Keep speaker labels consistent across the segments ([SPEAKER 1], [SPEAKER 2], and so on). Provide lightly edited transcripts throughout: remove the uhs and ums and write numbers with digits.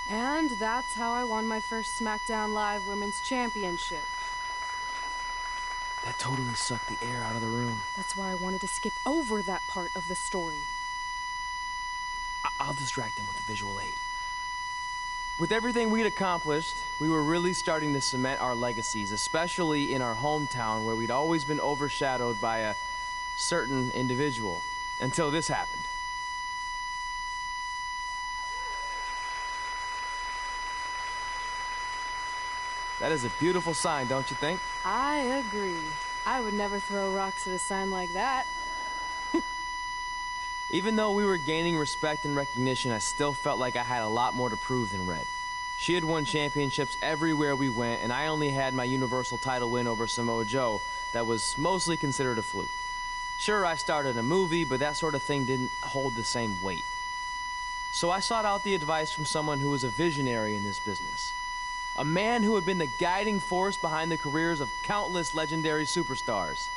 [SPEAKER 1] And that's how I won my first SmackDown Live Women's Championship.
[SPEAKER 2] That totally sucked the air out of the room.
[SPEAKER 1] That's why I wanted to skip over that part of the story.
[SPEAKER 2] I'll distract him with a visual aid.
[SPEAKER 3] With everything we'd accomplished, we were really starting to cement our legacies, especially in our hometown where we'd always been overshadowed by a certain individual, until this happened. That is a beautiful sign, don't you think?
[SPEAKER 1] I agree. I would never throw rocks at a sign like that.
[SPEAKER 3] Even though we were gaining respect and recognition, I still felt like I had a lot more to prove than Red. She had won championships everywhere we went, and I only had my Universal title win over Samoa Joe that was mostly considered a fluke. Sure, I started a movie, but that sort of thing didn't hold the same weight. So I sought out the advice from someone who was a visionary in this business. A man who had been the guiding force behind the careers of countless legendary superstars.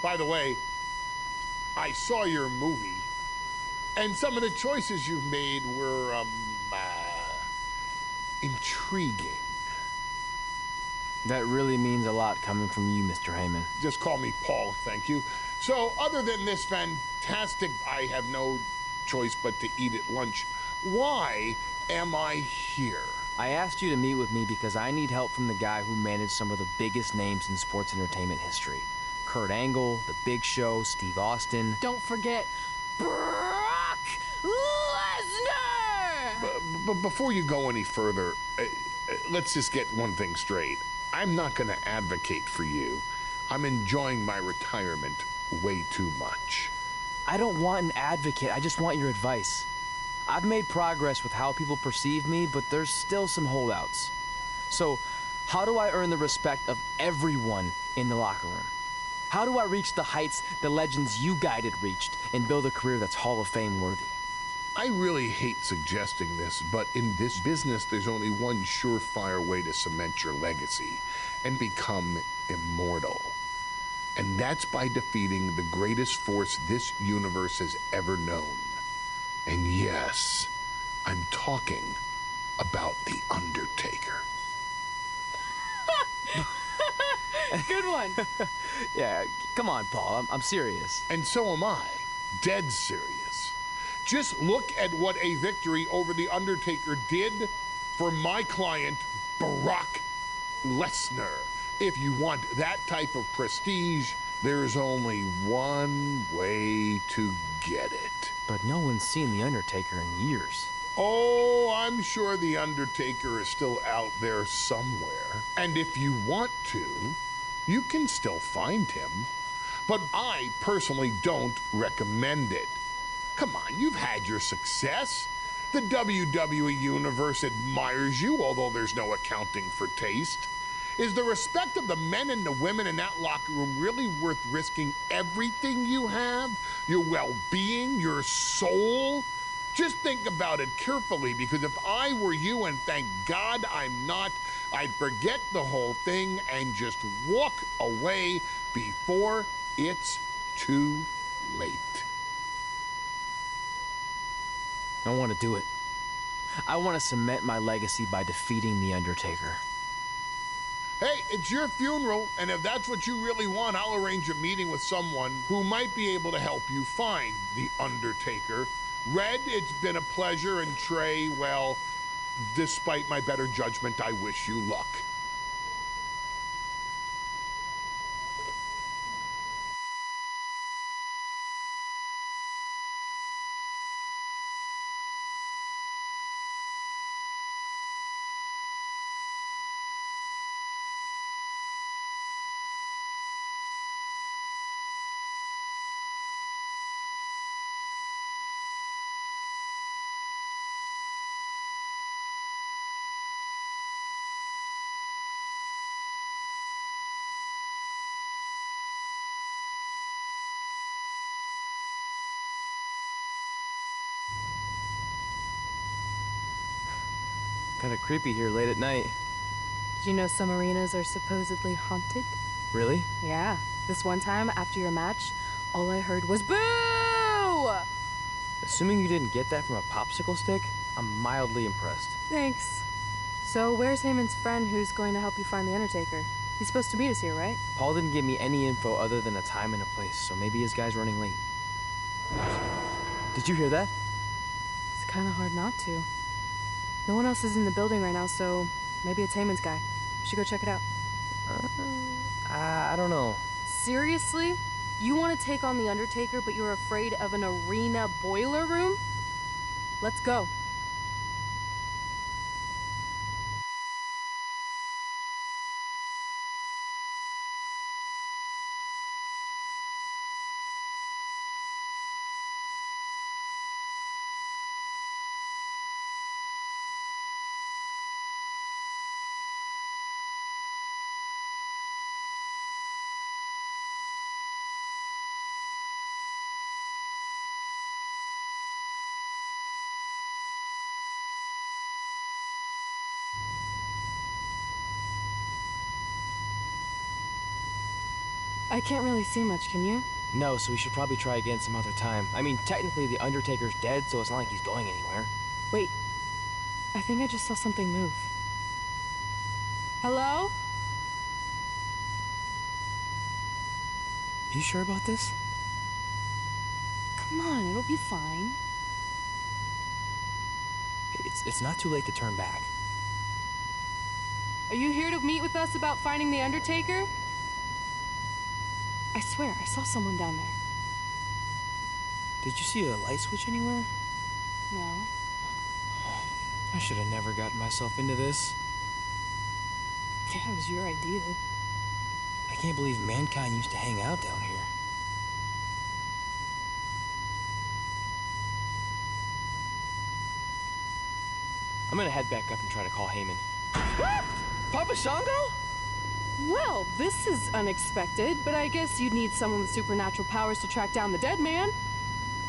[SPEAKER 4] By the way, I saw your movie, and some of the choices you've made were, intriguing.
[SPEAKER 3] That really means a lot coming from you, Mr. Heyman.
[SPEAKER 4] Just call me Paul, thank you. So, other than this fantastic, I have no choice but to eat at lunch, why am I here?
[SPEAKER 3] I asked you to meet with me because I need help from the guy who managed some of the biggest names in sports entertainment history. Kurt Angle, The Big Show, Steve Austin.
[SPEAKER 1] Don't forget Brock Lesnar!
[SPEAKER 4] But before you go any further, let's just get one thing straight. I'm not going to advocate for you. I'm enjoying my retirement way too much.
[SPEAKER 3] I don't want an advocate, I just want your advice. I've made progress with how people perceive me, but there's still some holdouts. So, how do I earn the respect of everyone in the locker room? How do I reach the heights the legends you guided reached and build a career that's Hall of Fame worthy?
[SPEAKER 4] I really hate suggesting this, but in this business, there's only one surefire way to cement your legacy and become immortal. And that's by defeating the greatest force this universe has ever known. And yes, I'm talking about The Undertaker.
[SPEAKER 1] Good one.
[SPEAKER 3] Yeah, come on, Paul, I'm serious.
[SPEAKER 4] And so am I, dead serious. Just look at what a victory over The Undertaker did for my client, Brock Lesnar. If you want that type of prestige, there's only one way to get it.
[SPEAKER 3] But no one's seen The Undertaker in years.
[SPEAKER 4] Oh, I'm sure The Undertaker is still out there somewhere. And if you want to, you can still find him. But I personally don't recommend it. Come on, you've had your success. The WWE Universe admires you, although there's no accounting for taste. Is the respect of the men and the women in that locker room really worth risking everything you have? Your well-being, your soul? Just think about it carefully, because if I were you, and thank God I'm not, I'd forget the whole thing and just walk away before it's too late.
[SPEAKER 3] I want to do it. I want to cement my legacy by defeating The Undertaker.
[SPEAKER 4] Hey, it's your funeral, and if that's what you really want, I'll arrange a meeting with someone who might be able to help you find The Undertaker. Red, it's been a pleasure, and Trey, well, despite my better judgment, I wish you luck.
[SPEAKER 3] Kinda creepy here late at night.
[SPEAKER 1] Did you know some arenas are supposedly haunted?
[SPEAKER 3] Really?
[SPEAKER 1] Yeah. This one time, after your match, all I heard was boo!
[SPEAKER 3] Assuming you didn't get that from a popsicle stick, I'm mildly impressed.
[SPEAKER 1] Thanks. So where's Heyman's friend who's going to help you find the Undertaker? He's supposed to meet us here, right?
[SPEAKER 3] Paul didn't give me any info other than a time and a place, so maybe his guy's running late. Did you hear that?
[SPEAKER 1] It's kind of hard not to. No one else is in the building right now, so maybe it's Heyman's guy. We should go check it out.
[SPEAKER 3] I don't know.
[SPEAKER 1] Seriously? You want to take on the Undertaker, but you're afraid of an arena boiler room? Let's go. I can't really see much, can you?
[SPEAKER 3] No, so we should probably try again some other time. I mean, technically the Undertaker's dead, so it's not like he's going anywhere.
[SPEAKER 1] Wait. I think I just saw something move. Hello?
[SPEAKER 3] You sure about this?
[SPEAKER 1] Come on, it'll be fine.
[SPEAKER 2] It's not too late to turn back.
[SPEAKER 1] Are you here to meet with us about finding the Undertaker? I swear, I saw someone down there.
[SPEAKER 2] Did you see a light switch anywhere?
[SPEAKER 1] No.
[SPEAKER 2] I should have never gotten myself into this.
[SPEAKER 1] Yeah, it was your idea.
[SPEAKER 2] I can't believe mankind used to hang out down here.
[SPEAKER 3] I'm gonna head back up and try to call Heyman. Papa Shango?
[SPEAKER 1] Well, this is unexpected, but I guess you'd need someone with supernatural powers to track down the dead man.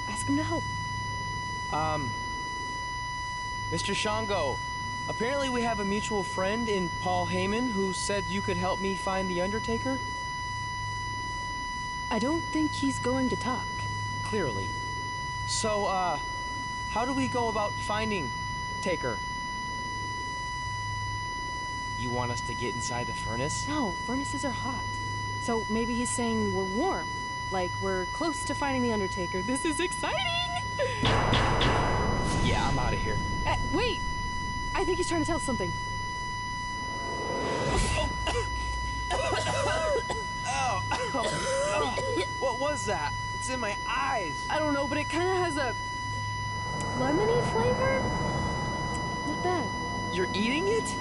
[SPEAKER 1] Ask him to help.
[SPEAKER 3] Mr. Shango, apparently we have a mutual friend in Paul Heyman who said you could help me find the Undertaker?
[SPEAKER 1] I don't think he's going to talk.
[SPEAKER 3] Clearly. So, how do we go about finding Taker? You want us to get inside the furnace?
[SPEAKER 1] No, furnaces are hot. So maybe he's saying we're warm. Like we're close to finding the Undertaker. This is exciting!
[SPEAKER 3] Yeah, I'm out of here.
[SPEAKER 1] Wait! I think he's trying to tell us something.
[SPEAKER 3] What was that? It's in my eyes.
[SPEAKER 1] I don't know, but it kind of has a lemony flavor. Not bad.
[SPEAKER 3] You're eating it?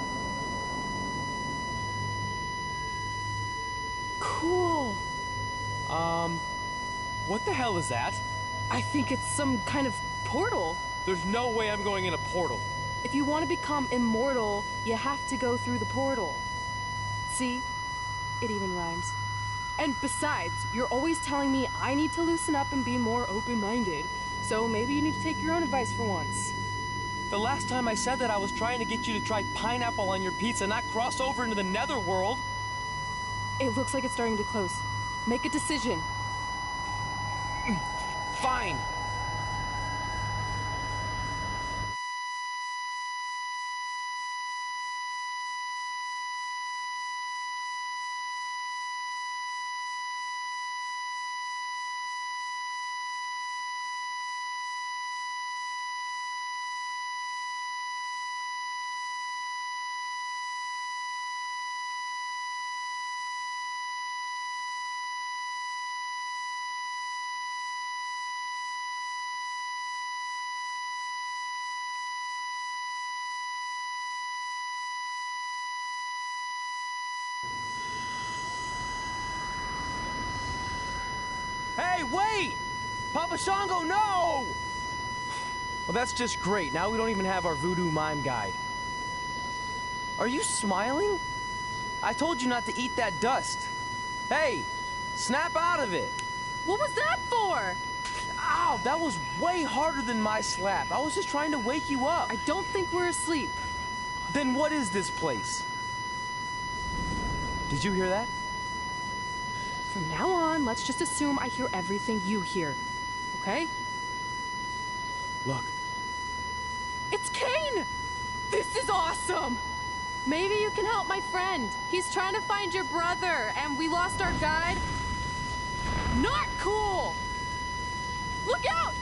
[SPEAKER 1] Cool.
[SPEAKER 3] What the hell is that?
[SPEAKER 1] I think it's some kind of portal.
[SPEAKER 3] There's no way I'm going in a portal.
[SPEAKER 1] If you want to become immortal, you have to go through the portal. See? It even rhymes. And besides, you're always telling me I need to loosen up and be more open-minded. So maybe you need to take your own advice for once.
[SPEAKER 3] The last time I said that, I was trying to get you to try pineapple on your pizza, not cross over into the netherworld.
[SPEAKER 1] It looks like it's starting to close. Make a decision.
[SPEAKER 3] Fine. Hey, wait! Papa Shango, no! Well, that's just great. Now we don't even have our voodoo mime guide. Are you smiling? I told you not to eat that dust. Hey, snap out of it.
[SPEAKER 1] What was that for?
[SPEAKER 3] Ow, that was way harder than my slap. I was just trying to wake you up.
[SPEAKER 1] I don't think we're asleep.
[SPEAKER 3] Then what is this place? Did you hear that?
[SPEAKER 1] From now on, let's just assume I hear everything you hear. Okay?
[SPEAKER 3] Look.
[SPEAKER 1] It's Kane! This is awesome! Maybe you can help my friend. He's trying to find your brother, and we lost our guide. Not cool! Look out!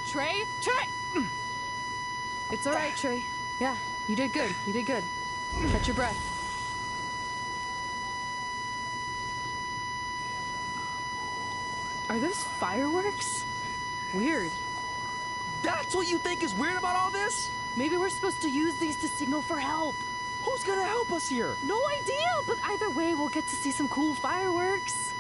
[SPEAKER 1] Trey? Trey! It's all right, Trey. Yeah, you did good. You did good. Catch your breath. Are those fireworks? Weird.
[SPEAKER 3] That's what you think is weird about all this?
[SPEAKER 1] Maybe we're supposed to use these to signal for help.
[SPEAKER 3] Who's gonna help us here?
[SPEAKER 1] No idea, but either way, we'll get to see some cool fireworks.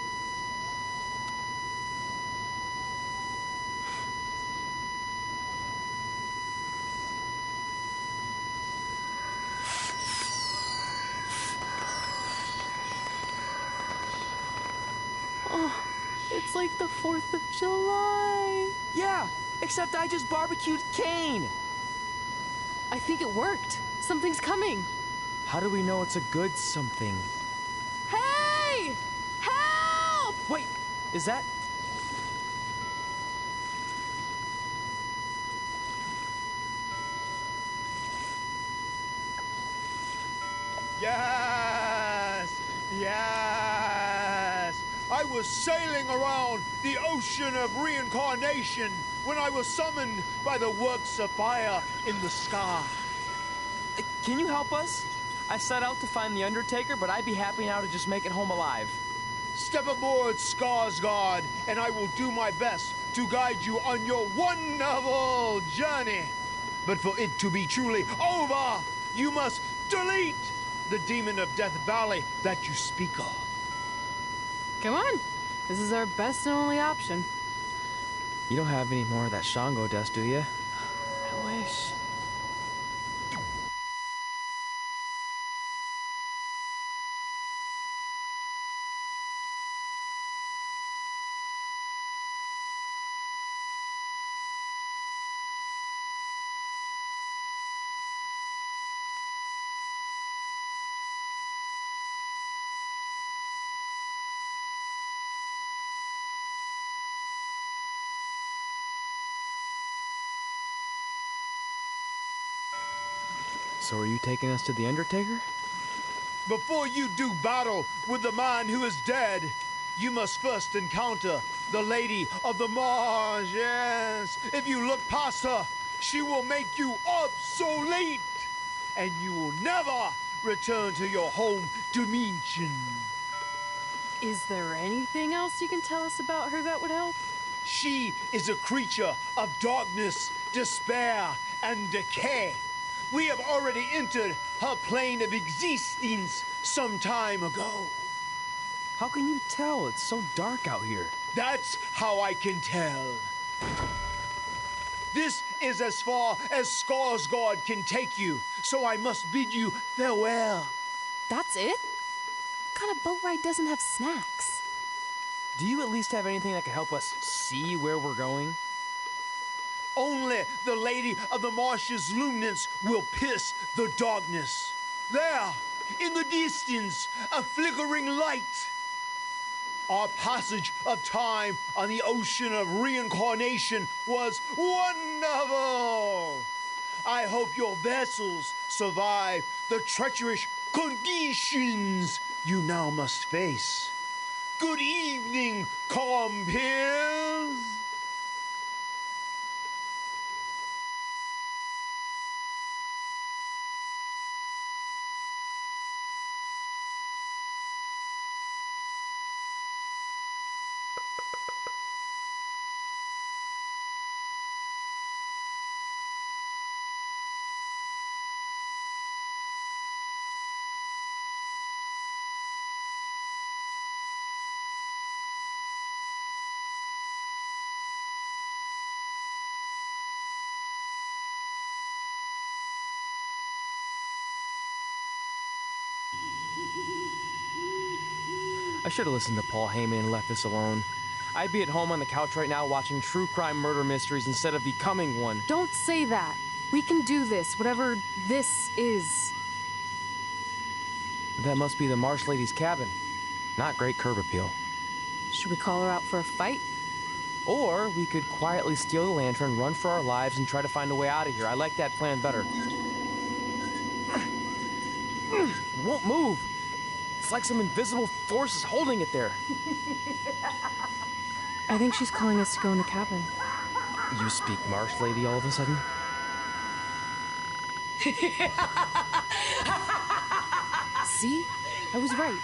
[SPEAKER 1] Oh, it's like the 4th of July.
[SPEAKER 3] Yeah, except I just barbecued Kane.
[SPEAKER 1] I think it worked. Something's coming.
[SPEAKER 3] How do we know it's a good something?
[SPEAKER 1] Hey! Help!
[SPEAKER 3] Wait, is that...
[SPEAKER 5] Yes! Yes! I was sailing around the ocean of reincarnation when I was summoned by the works of fire in the sky.
[SPEAKER 3] Can you help us? I set out to find the Undertaker, but I'd be happy now to just make it home alive.
[SPEAKER 5] Step aboard, Skarsgård, and I will do my best to guide you on your wonderful journey. But for it to be truly over, you must delete the demon of Death Valley that you speak of.
[SPEAKER 1] Come on. This is our best and only option.
[SPEAKER 3] You don't have any more of that Shango dust, do you?
[SPEAKER 1] I wish.
[SPEAKER 3] So are you taking us to the Undertaker?
[SPEAKER 5] Before you do battle with the man who is dead, you must first encounter the Lady of the Marsh. Yes, if you look past her, she will make you obsolete, and you will never return to your home dimension.
[SPEAKER 1] Is there anything else you can tell us about her that would help?
[SPEAKER 5] She is a creature of darkness, despair, and decay. We have already entered her plane of existence some time ago.
[SPEAKER 3] How can you tell? It's so dark out here.
[SPEAKER 5] That's how I can tell. This is as far as Skarsgård can take you, so I must bid you farewell.
[SPEAKER 1] That's it? What kind of boat ride doesn't have snacks?
[SPEAKER 3] Do you at least have anything that can help us see where we're going?
[SPEAKER 5] Only the Lady of the Marsh's luminance will pierce the darkness. There, in the distance, a flickering light. Our passage of time on the ocean of reincarnation was wonderful. I hope your vessels survive the treacherous conditions you now must face. Good evening, compeers.
[SPEAKER 3] I should have listened to Paul Heyman and left this alone. I'd be at home on the couch right now watching true crime murder mysteries instead of becoming one.
[SPEAKER 1] Don't say that. We can do this, whatever this is.
[SPEAKER 3] That must be the Marsh Lady's cabin. Not great curb appeal.
[SPEAKER 1] Should we call her out for a fight?
[SPEAKER 3] Or we could quietly steal the lantern, run for our lives, and try to find a way out of here. I like that plan better. It won't move. It's like some invisible force is holding it there.
[SPEAKER 1] I think she's calling us to go in the cabin.
[SPEAKER 3] You speak Marsh Lady all of a sudden?
[SPEAKER 1] See? I was right.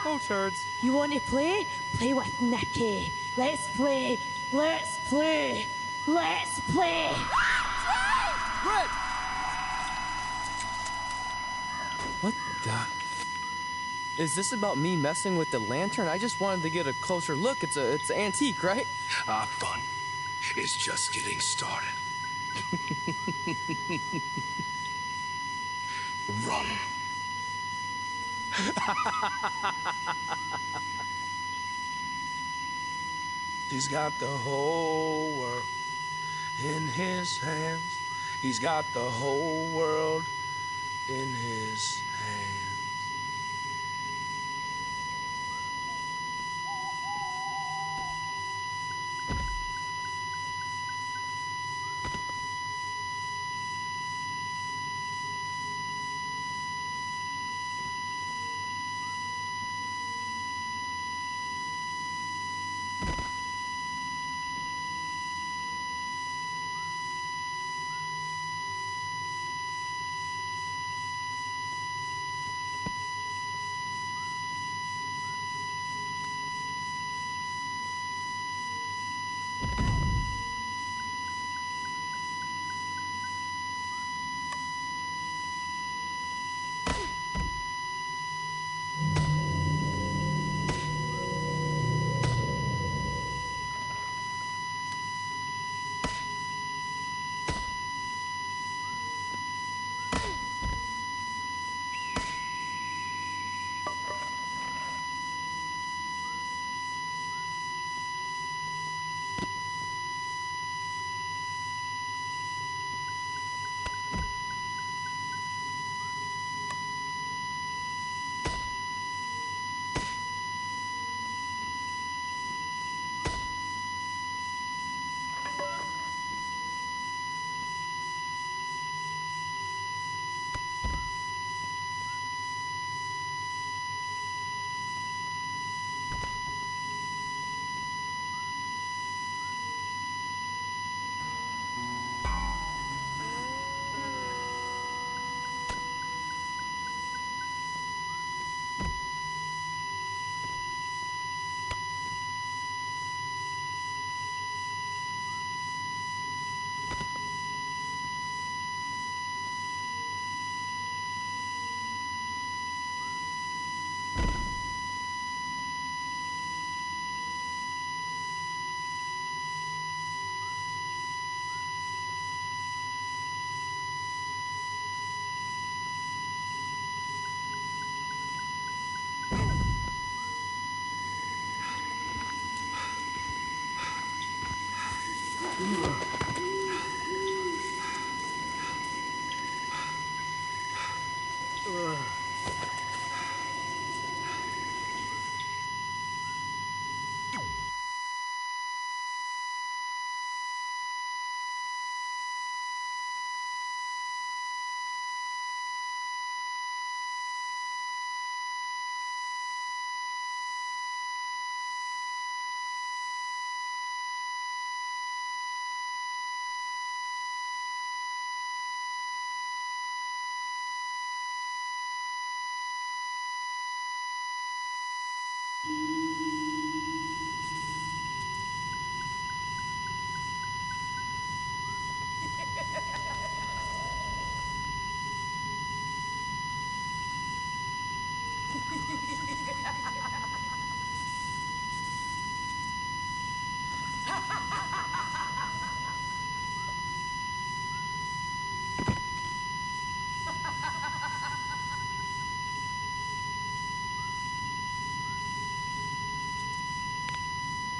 [SPEAKER 3] Oh, turds.
[SPEAKER 6] You want to play? Play with Nikki. Let's play. Let's play. Let's play.
[SPEAKER 3] Red! What the... Is this about me messing with the lantern? I just wanted to get a closer look. It's antique, right?
[SPEAKER 7] Our fun is just getting started. Run. He's got the whole world in his hands. He's got the whole world in his hands.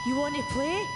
[SPEAKER 6] You want to play?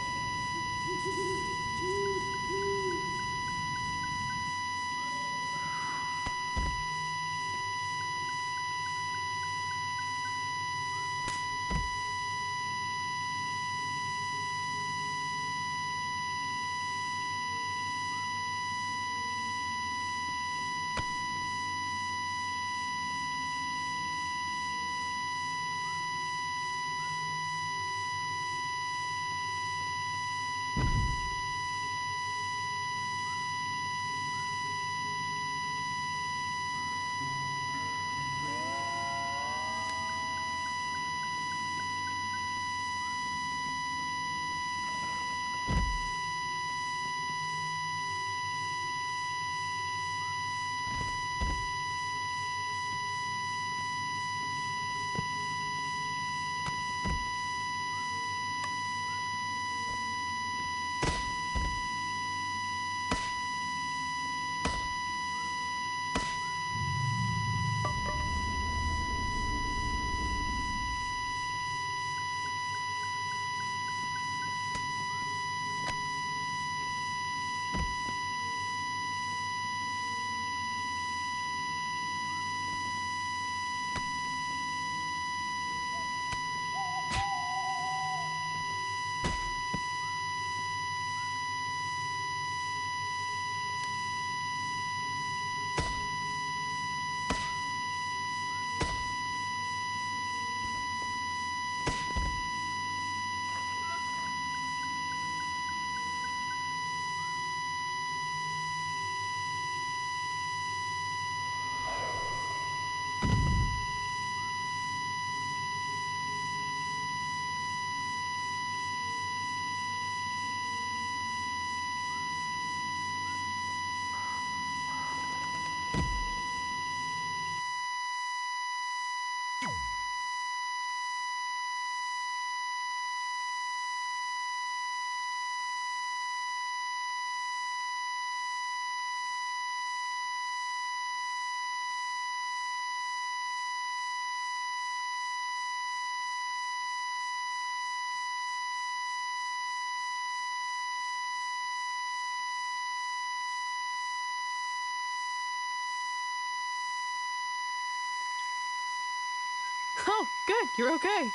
[SPEAKER 1] Oh, good. You're okay.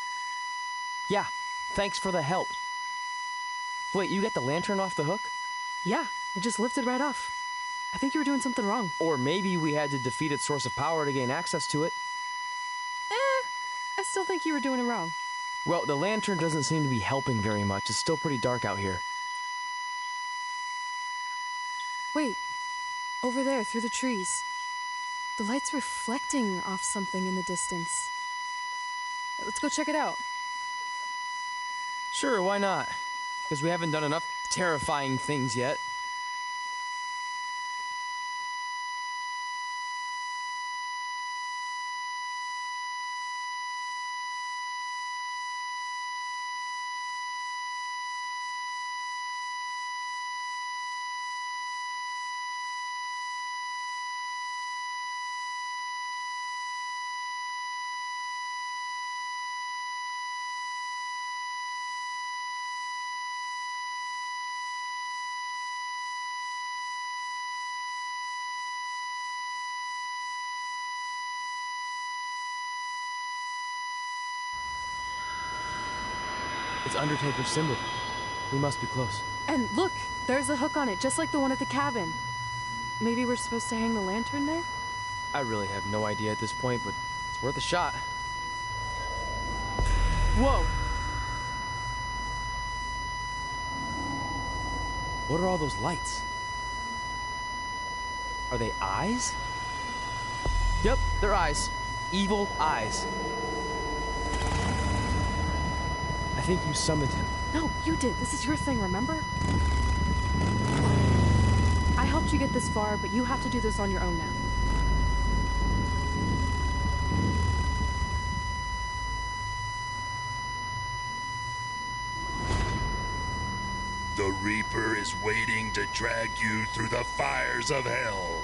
[SPEAKER 3] Yeah, thanks for the help. Wait, you got the lantern off the hook?
[SPEAKER 1] Yeah, it just lifted right off. I think you were doing something wrong.
[SPEAKER 3] Or maybe we had to defeat its source of power to gain access to it.
[SPEAKER 1] I still think you were doing it wrong.
[SPEAKER 3] Well, the lantern doesn't seem to be helping very much. It's still pretty dark out here.
[SPEAKER 1] Wait, over there, through the trees. The light's reflecting off something in the distance. Let's go check it out.
[SPEAKER 3] Sure, why not? Because we haven't done enough terrifying things yet. It's Undertaker's symbol. We must be close.
[SPEAKER 1] And look, there's a hook on it, just like the one at the cabin. Maybe we're supposed to hang the lantern there?
[SPEAKER 3] I really have no idea at this point, but it's worth a shot.
[SPEAKER 1] Whoa!
[SPEAKER 3] What are all those lights? Are they eyes? Yep, they're eyes. Evil eyes. I think you summoned him.
[SPEAKER 1] No, you did. This is your thing, remember? I helped you get this far, but you have to do this on your own now.
[SPEAKER 8] The Reaper is waiting to drag you through the fires of hell.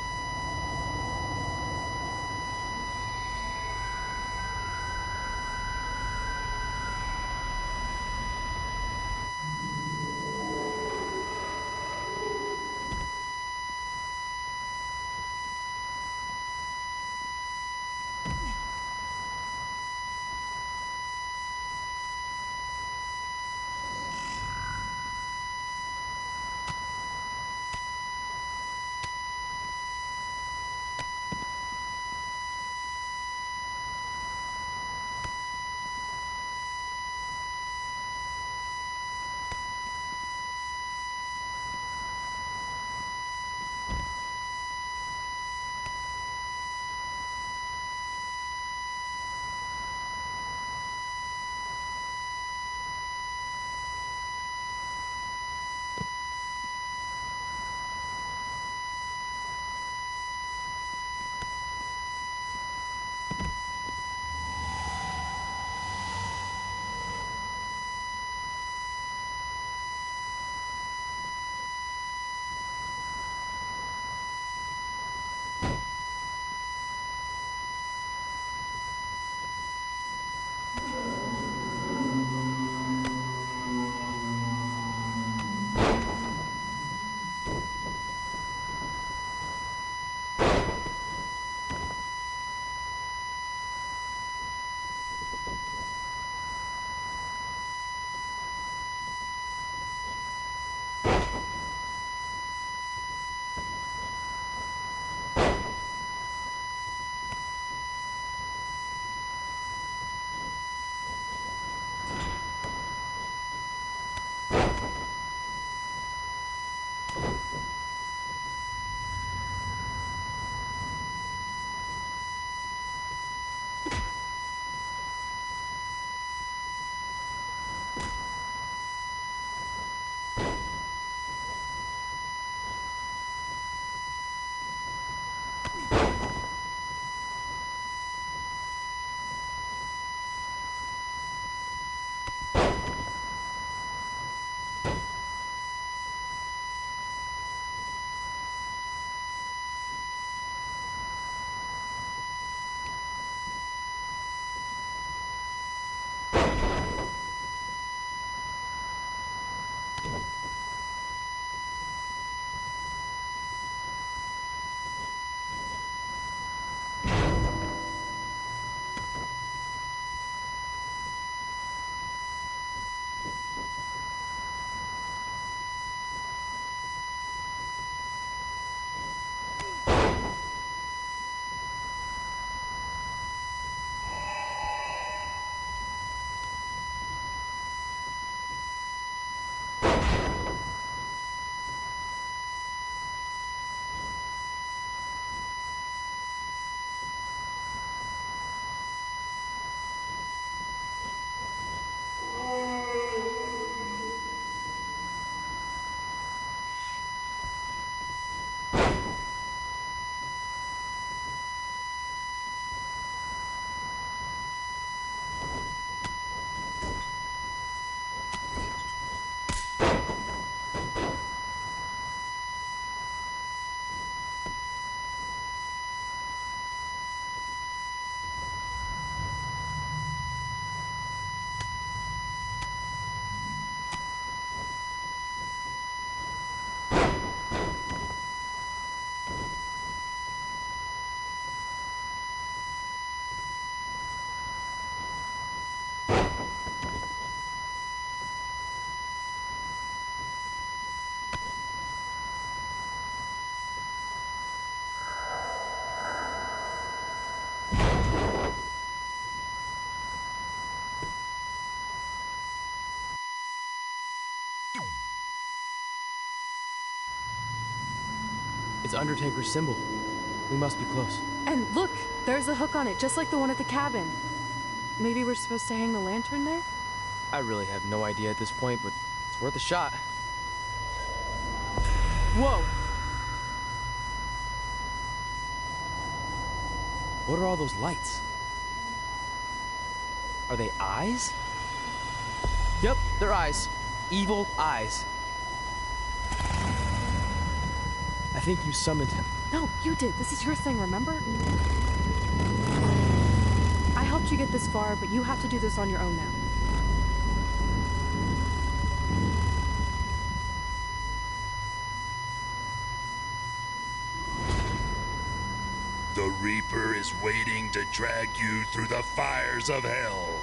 [SPEAKER 3] It's Undertaker's symbol. We must be close.
[SPEAKER 1] And look, there's a hook on it, just like the one at the cabin. Maybe we're supposed to hang the lantern there?
[SPEAKER 3] I really have no idea at this point, but it's worth a shot.
[SPEAKER 1] Whoa!
[SPEAKER 3] What are all those lights? Are they eyes? Yep, they're eyes. Evil eyes. I think you summoned him.
[SPEAKER 1] No, you did. This is your thing, remember? I helped you get this far, but you have to do this on your own now.
[SPEAKER 8] The Reaper is waiting to drag you through the fires of hell.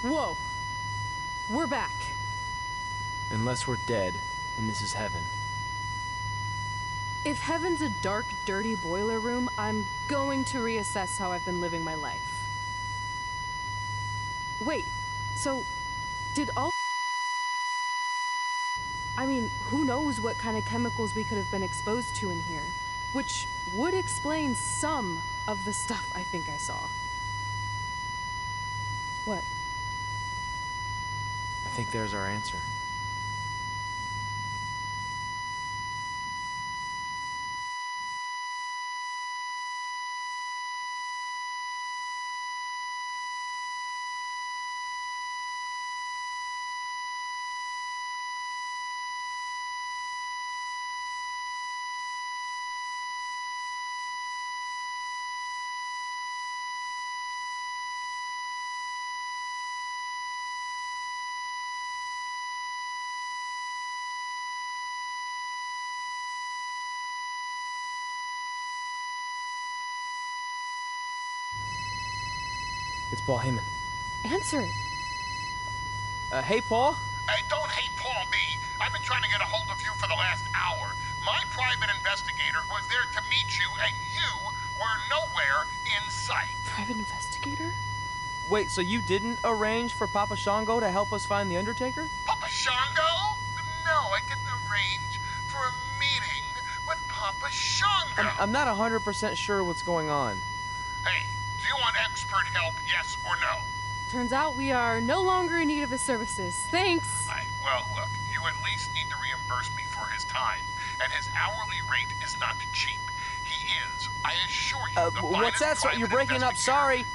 [SPEAKER 1] Whoa! We're back.
[SPEAKER 3] Unless we're dead. and this is heaven.
[SPEAKER 1] If heaven's a dark, dirty boiler room, I'm going to reassess how I've been living my life. Wait, so did all... I mean, who knows what kind of chemicals we could have been exposed to in here, which would explain some of the stuff I think I saw. What?
[SPEAKER 3] I think there's our answer. It's Paul Heyman.
[SPEAKER 1] Answer it.
[SPEAKER 3] Hey, Paul?
[SPEAKER 4] Hey, don't hate Paul B. I've been trying to get a hold of you for the last hour. My private investigator was there to meet you, and you were nowhere in sight.
[SPEAKER 1] Private investigator?
[SPEAKER 3] Wait, so you didn't arrange for Papa Shango to help us find the Undertaker?
[SPEAKER 4] Papa Shango? No, I didn't arrange for a meeting with Papa Shango.
[SPEAKER 3] I'm not 100% sure what's going on.
[SPEAKER 4] Hey, do you want expert help, yes or no?
[SPEAKER 1] Turns out we are no longer in need of his services. Thanks.
[SPEAKER 4] Well, look, you at least need to reimburse me for his time, and his hourly rate is not cheap. He is, I assure you, the
[SPEAKER 3] what's that?
[SPEAKER 4] finest
[SPEAKER 3] You're breaking up.
[SPEAKER 4] private
[SPEAKER 3] Sorry.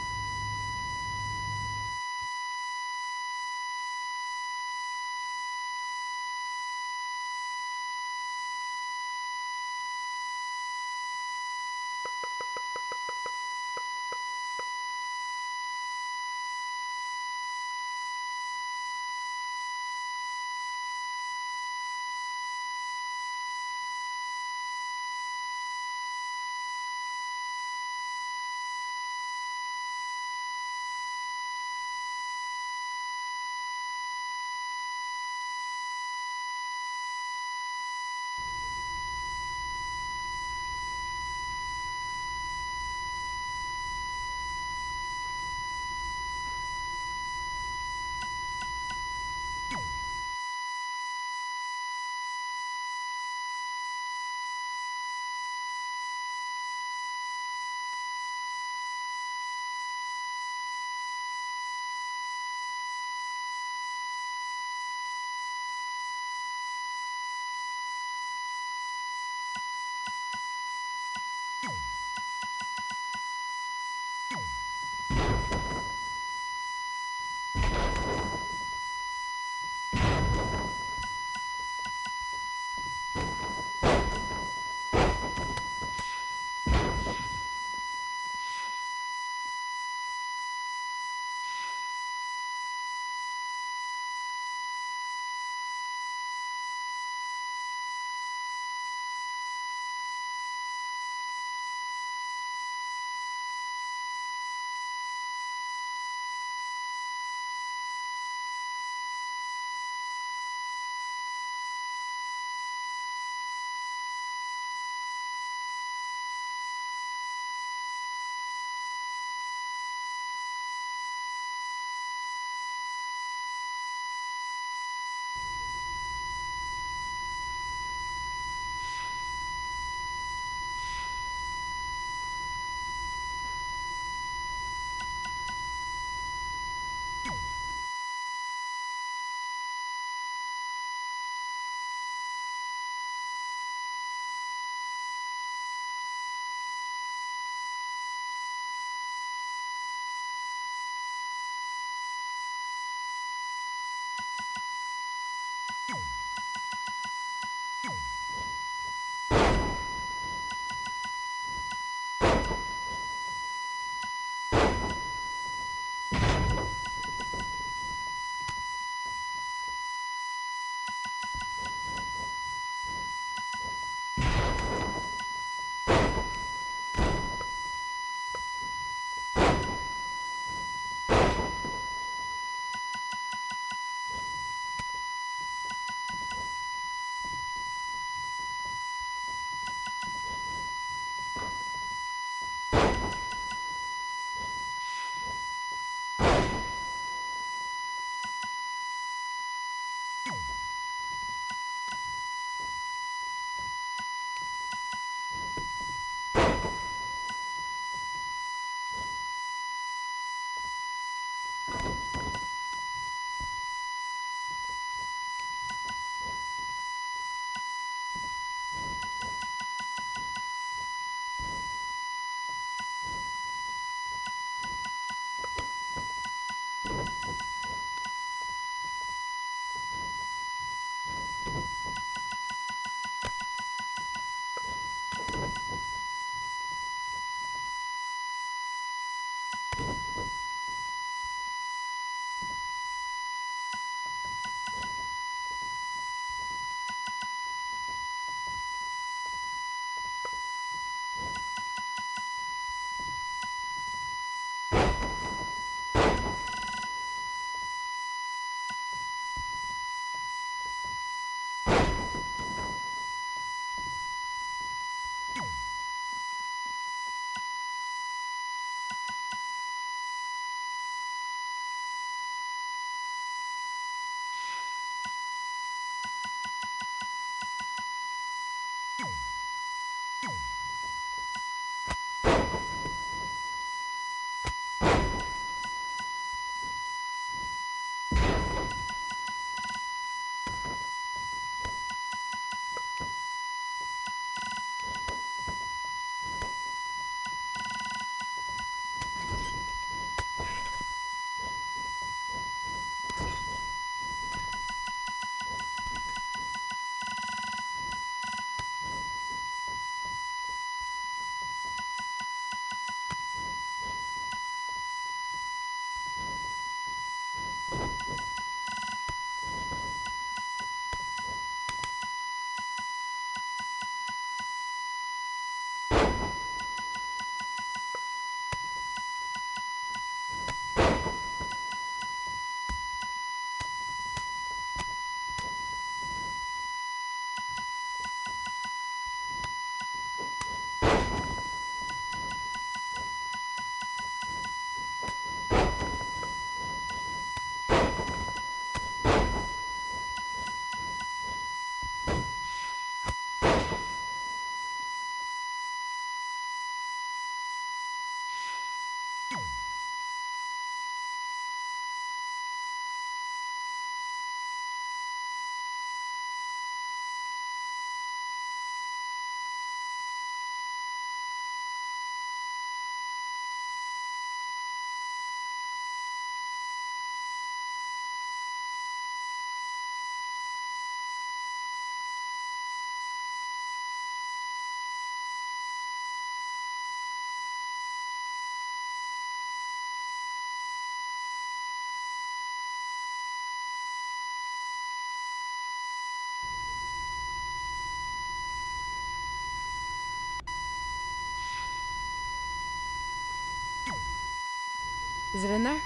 [SPEAKER 1] Is it in there?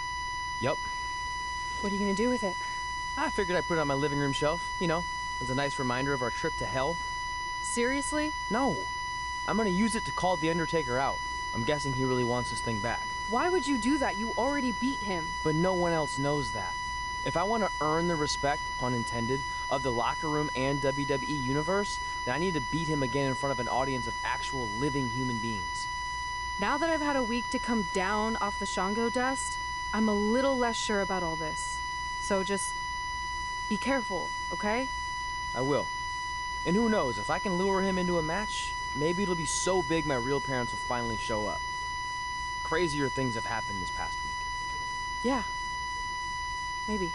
[SPEAKER 3] Yup.
[SPEAKER 1] What are you gonna do with it?
[SPEAKER 3] I figured I'd put it on my living room shelf, you know, as a nice reminder of our trip to hell.
[SPEAKER 1] Seriously?
[SPEAKER 3] No. I'm gonna use it to call the Undertaker out. I'm guessing he really wants this thing back.
[SPEAKER 1] Why would you do that? You already beat him.
[SPEAKER 3] But no one else knows that. If I want to earn the respect, pun intended, of the locker room and WWE universe, then I need to beat him again in front of an audience of actual living human beings.
[SPEAKER 1] Now that I've had a week to come down off the Shango dust, I'm a little less sure about all this. So just be careful, okay?
[SPEAKER 3] I will. And who knows, if I can lure him into a match, maybe it'll be so big my real parents will finally show up. Crazier things have happened this past week.
[SPEAKER 1] Yeah. Maybe.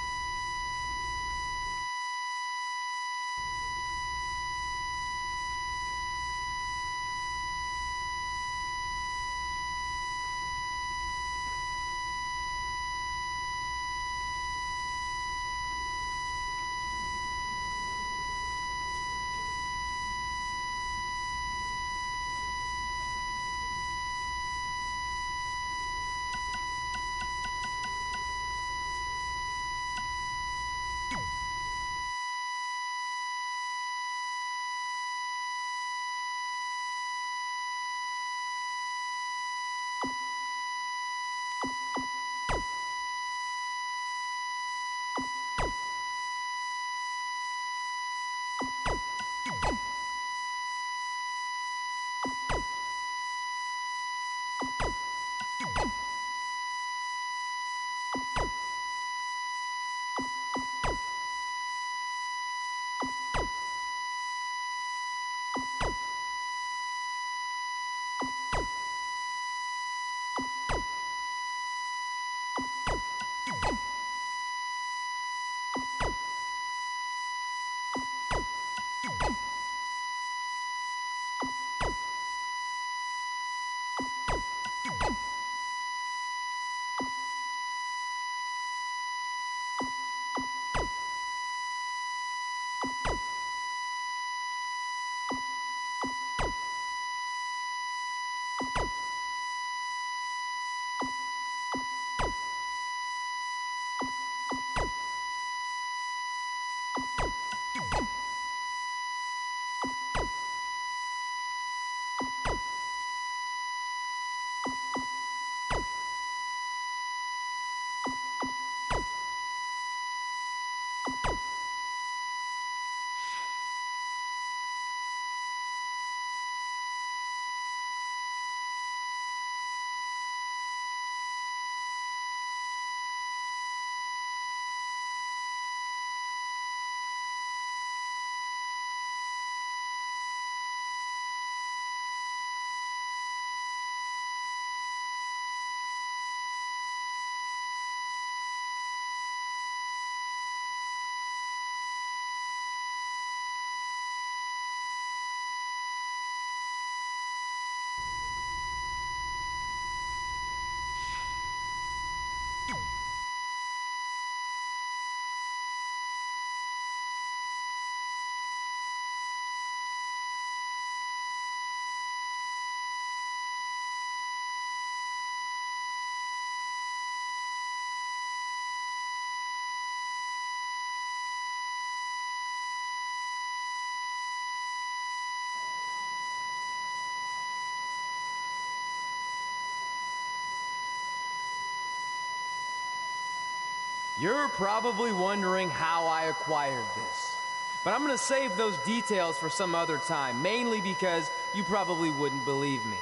[SPEAKER 3] You're probably wondering how I acquired this. But I'm gonna save those details for some other time, mainly because you probably wouldn't believe me.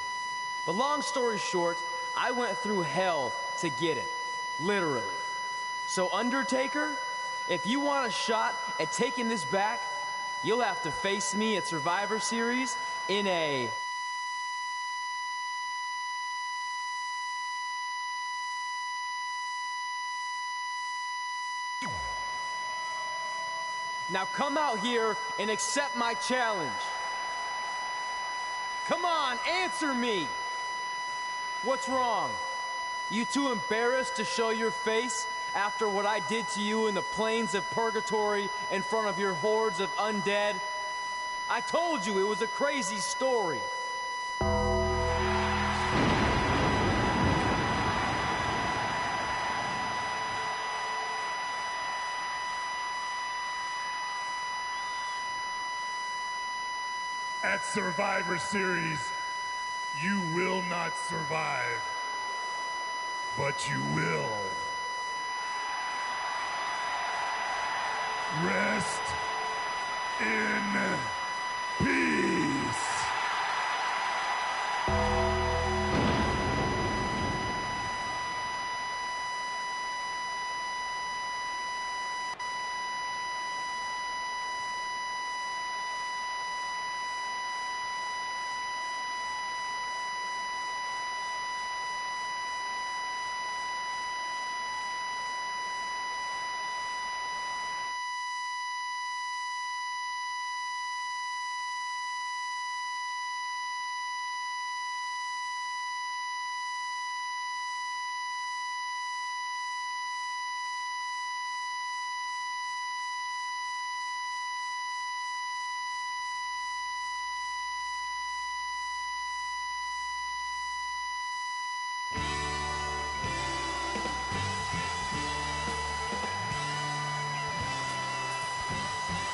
[SPEAKER 3] But long story short, I went through hell to get it. Literally. So Undertaker, if you want a shot at taking this back, you'll have to face me at Survivor Series in a... Now come out here and accept my challenge. Come on, answer me! What's wrong? You too embarrassed to show your face after what I did to you in the plains of purgatory in front of your hordes of undead? I told you it was a crazy story.
[SPEAKER 8] At Survivor Series, you will not survive, but you will rest in peace.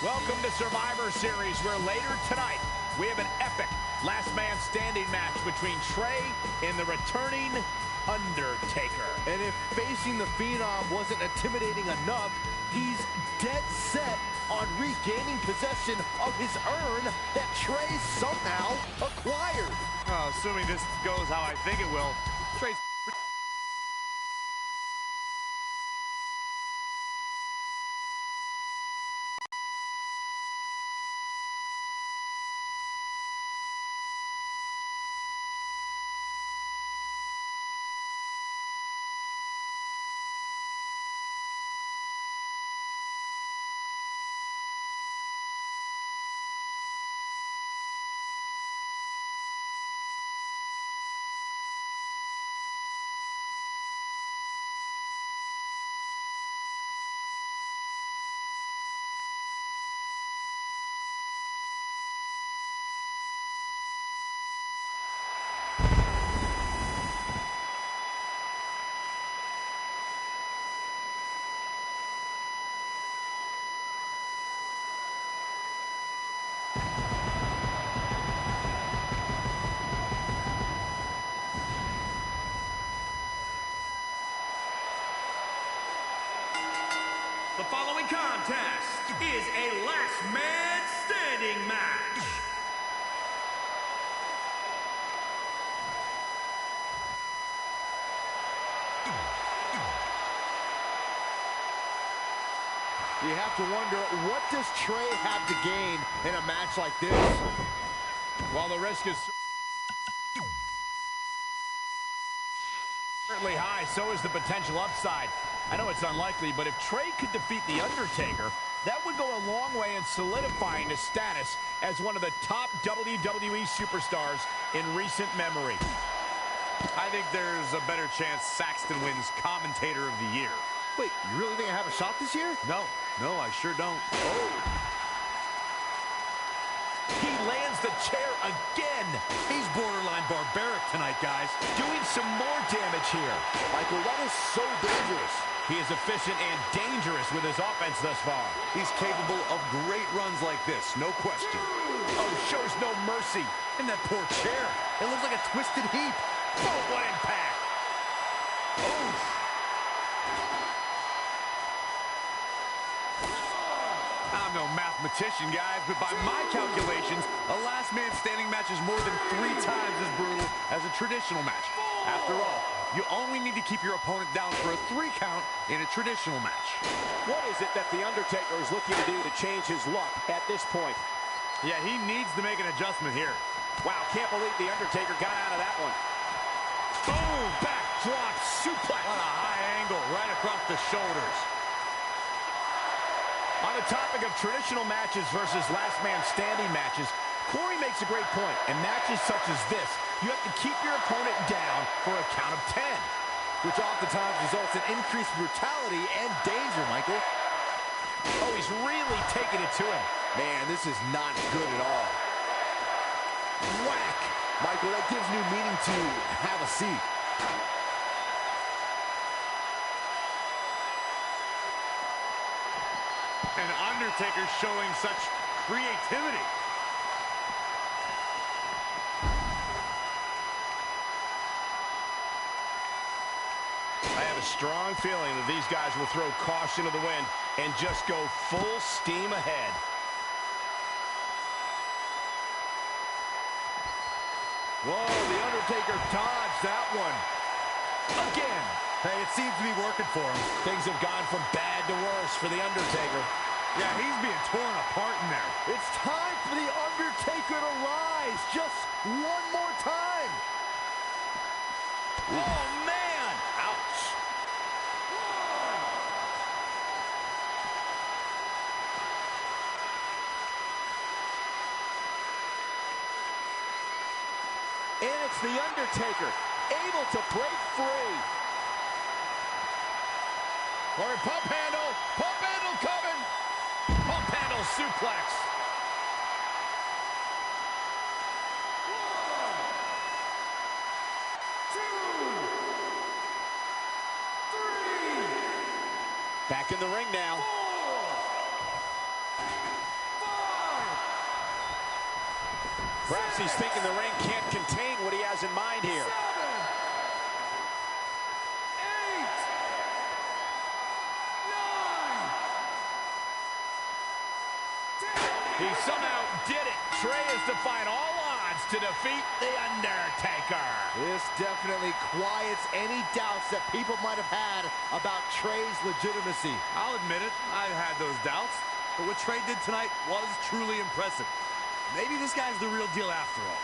[SPEAKER 9] Welcome to Survivor Series, where later tonight we have an epic last man standing match between Trey and the returning Undertaker.
[SPEAKER 5] And if facing the Phenom wasn't intimidating enough, he's dead set on regaining possession of his urn that Trey somehow acquired.
[SPEAKER 9] Assuming this goes how I think it will, Trey's
[SPEAKER 10] The following contest is a last man standing match.
[SPEAKER 5] You have to wonder, what does Trey have to gain in a match like this?
[SPEAKER 9] While the risk is certainly high, so is the potential upside. I know it's unlikely, but if Trey could defeat The Undertaker, that would go a long way in solidifying his status as one of the top WWE superstars in recent memory. I think there's a better chance Saxton wins Commentator of the Year.
[SPEAKER 5] Wait, you really think I have a shot this year?
[SPEAKER 9] No, I sure don't.
[SPEAKER 5] Oh.
[SPEAKER 9] He lands the chair again.
[SPEAKER 5] He's borderline barbaric tonight, guys.
[SPEAKER 9] Doing some more damage here.
[SPEAKER 5] Michael, that is so dangerous.
[SPEAKER 9] He is efficient and dangerous with his offense thus far.
[SPEAKER 5] He's capable of great runs like this, no question.
[SPEAKER 9] Oh, shows no mercy.
[SPEAKER 5] And that poor chair, it looks like a twisted heap.
[SPEAKER 9] Oh, what impact.
[SPEAKER 5] Oh.
[SPEAKER 9] I'm no mathematician, guys, but by my calculations, a last man standing match is more than 3 times as brutal as a traditional match. After all, you only need to keep your opponent down for a 3 count in a traditional match.
[SPEAKER 11] What is it that The Undertaker is looking to do to change his luck at this point?
[SPEAKER 9] Yeah, he needs to make an adjustment here.
[SPEAKER 11] Wow, can't believe The Undertaker got out of that one.
[SPEAKER 9] Boom! Backdrop suplex. On a high angle, right across the shoulders. On the topic of traditional matches versus last man standing matches, Corey makes a great point. In matches such as this, you have to keep your opponent down for a count of 10.
[SPEAKER 5] Which oftentimes results in increased brutality and danger, Michael.
[SPEAKER 9] Oh, he's really taking it to him.
[SPEAKER 5] Man, this is not good at all. Whack! Michael, that gives new meaning to have a seat.
[SPEAKER 9] And Undertaker showing such creativity. I have a strong feeling that these guys will throw caution to the wind and just go full steam ahead.
[SPEAKER 5] Whoa, The Undertaker dodged that one. Again. Hey, it seems to be working for him.
[SPEAKER 9] Things have gone from bad to worse for The Undertaker.
[SPEAKER 5] Yeah, he's being torn apart in there. It's time for The Undertaker to rise just one more time. Oh, man.
[SPEAKER 9] Ouch.
[SPEAKER 11] And it's The Undertaker, able to break free.
[SPEAKER 9] Or a pump handle coming. Pump handle suplex.
[SPEAKER 10] 1, 2, 3.
[SPEAKER 11] Back in the ring now.
[SPEAKER 10] 4, 5.
[SPEAKER 11] Perhaps he's thinking the ring can't contain what he has in mind here.
[SPEAKER 10] 7, 8, 9, 10.
[SPEAKER 9] He somehow did it. Trey has defied all odds to defeat The Undertaker.
[SPEAKER 5] This definitely quiets any doubts that people might have had about Trey's legitimacy. I'll admit it, I've had those doubts. But what Trey did tonight was truly impressive. Maybe this guy's the real deal after all.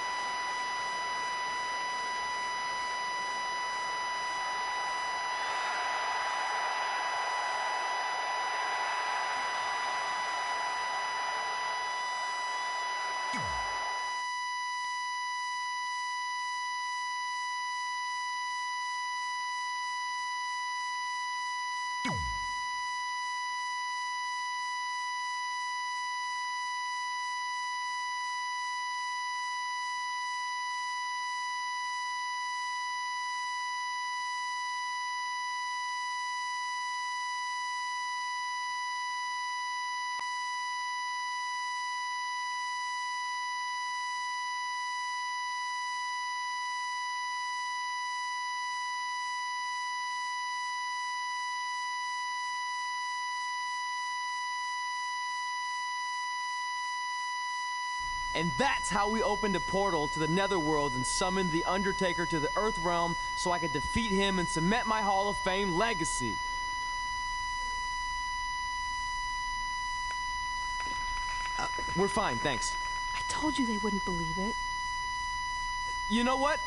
[SPEAKER 3] And that's how we opened a portal to the Netherworld and summoned The Undertaker to the Earth Realm so I could defeat him and cement my Hall of Fame legacy. We're fine, thanks.
[SPEAKER 1] I told you they wouldn't believe it.
[SPEAKER 3] You know what?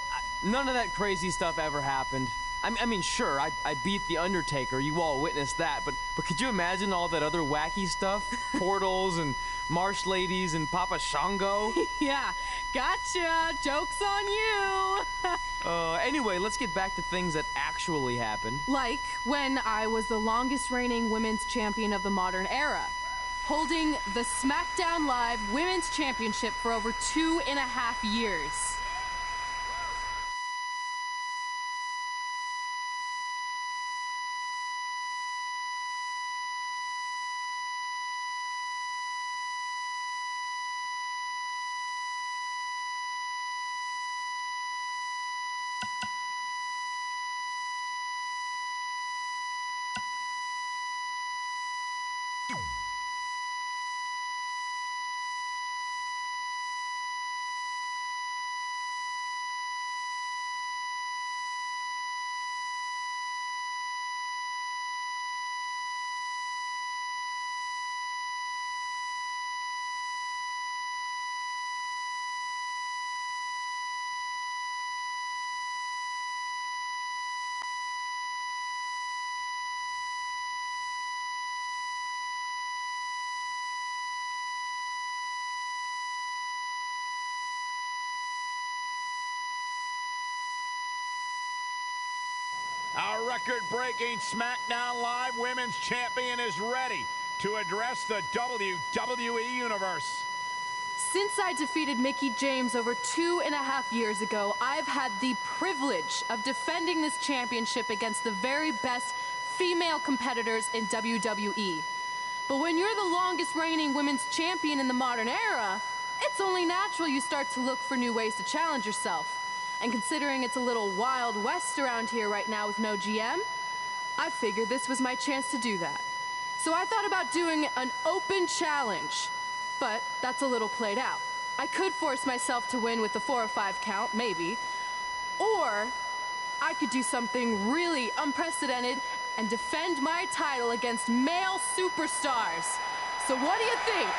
[SPEAKER 3] None of that crazy stuff ever happened. I mean, sure, I beat The Undertaker. You all witnessed that. But could you imagine all that other wacky stuff? Portals and marsh ladies and Papa Shango?
[SPEAKER 1] Yeah, gotcha. Joke's on you.
[SPEAKER 3] Anyway, let's get back to things that actually happened.
[SPEAKER 1] Like when I was the longest reigning women's champion of the modern era, holding the SmackDown Live Women's Championship for over 2.5 years.
[SPEAKER 9] Our record-breaking SmackDown Live Women's Champion is ready to address the WWE Universe.
[SPEAKER 1] Since I defeated Mickie James over 2.5 years ago, I've had the privilege of defending this championship against the very best female competitors in WWE. But when you're the longest reigning women's champion in the modern era, it's only natural you start to look for new ways to challenge yourself. And considering it's a little Wild West around here right now with no GM, I figured this was my chance to do that. So I thought about doing an open challenge. But that's a little played out. I could force myself to win with the 4 or 5 count, maybe. Or I could do something really unprecedented and defend my title against male superstars. So what do you think?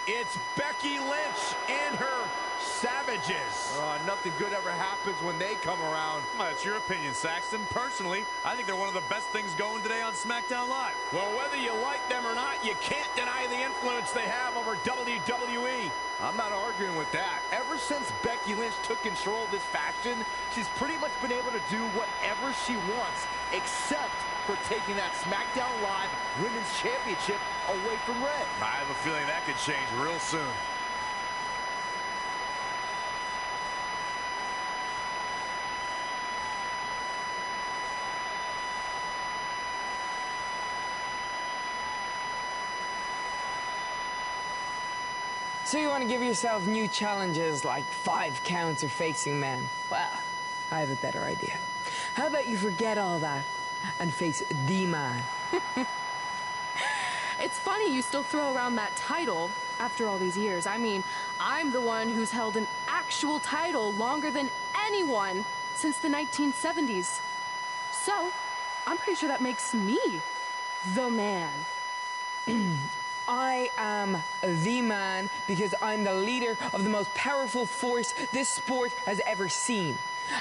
[SPEAKER 9] It's Becky Lynch and her Savages.
[SPEAKER 5] Nothing good ever happens when they come around.
[SPEAKER 12] Well, that's your opinion, Saxton. Personally, I think they're one of the best things going today on SmackDown Live.
[SPEAKER 9] Well, whether you like them or not, you can't deny the influence they have over WWE.
[SPEAKER 5] I'm not arguing with that. Ever since Becky Lynch took control of this faction, she's pretty much been able to do whatever she wants, except for taking that SmackDown Live Women's Championship away from Red.
[SPEAKER 12] I have a feeling that could change real soon.
[SPEAKER 13] So you want to give yourself new challenges like 5 counts or facing men? Well, I have a better idea. How about you forget all that and face the man?
[SPEAKER 1] It's funny you still throw around that title after all these years. I mean, I'm the one who's held an actual title longer than anyone since the 1970s. So, I'm pretty sure that makes me the man.
[SPEAKER 13] I am the man because I'm the leader of the most powerful force this sport has ever seen.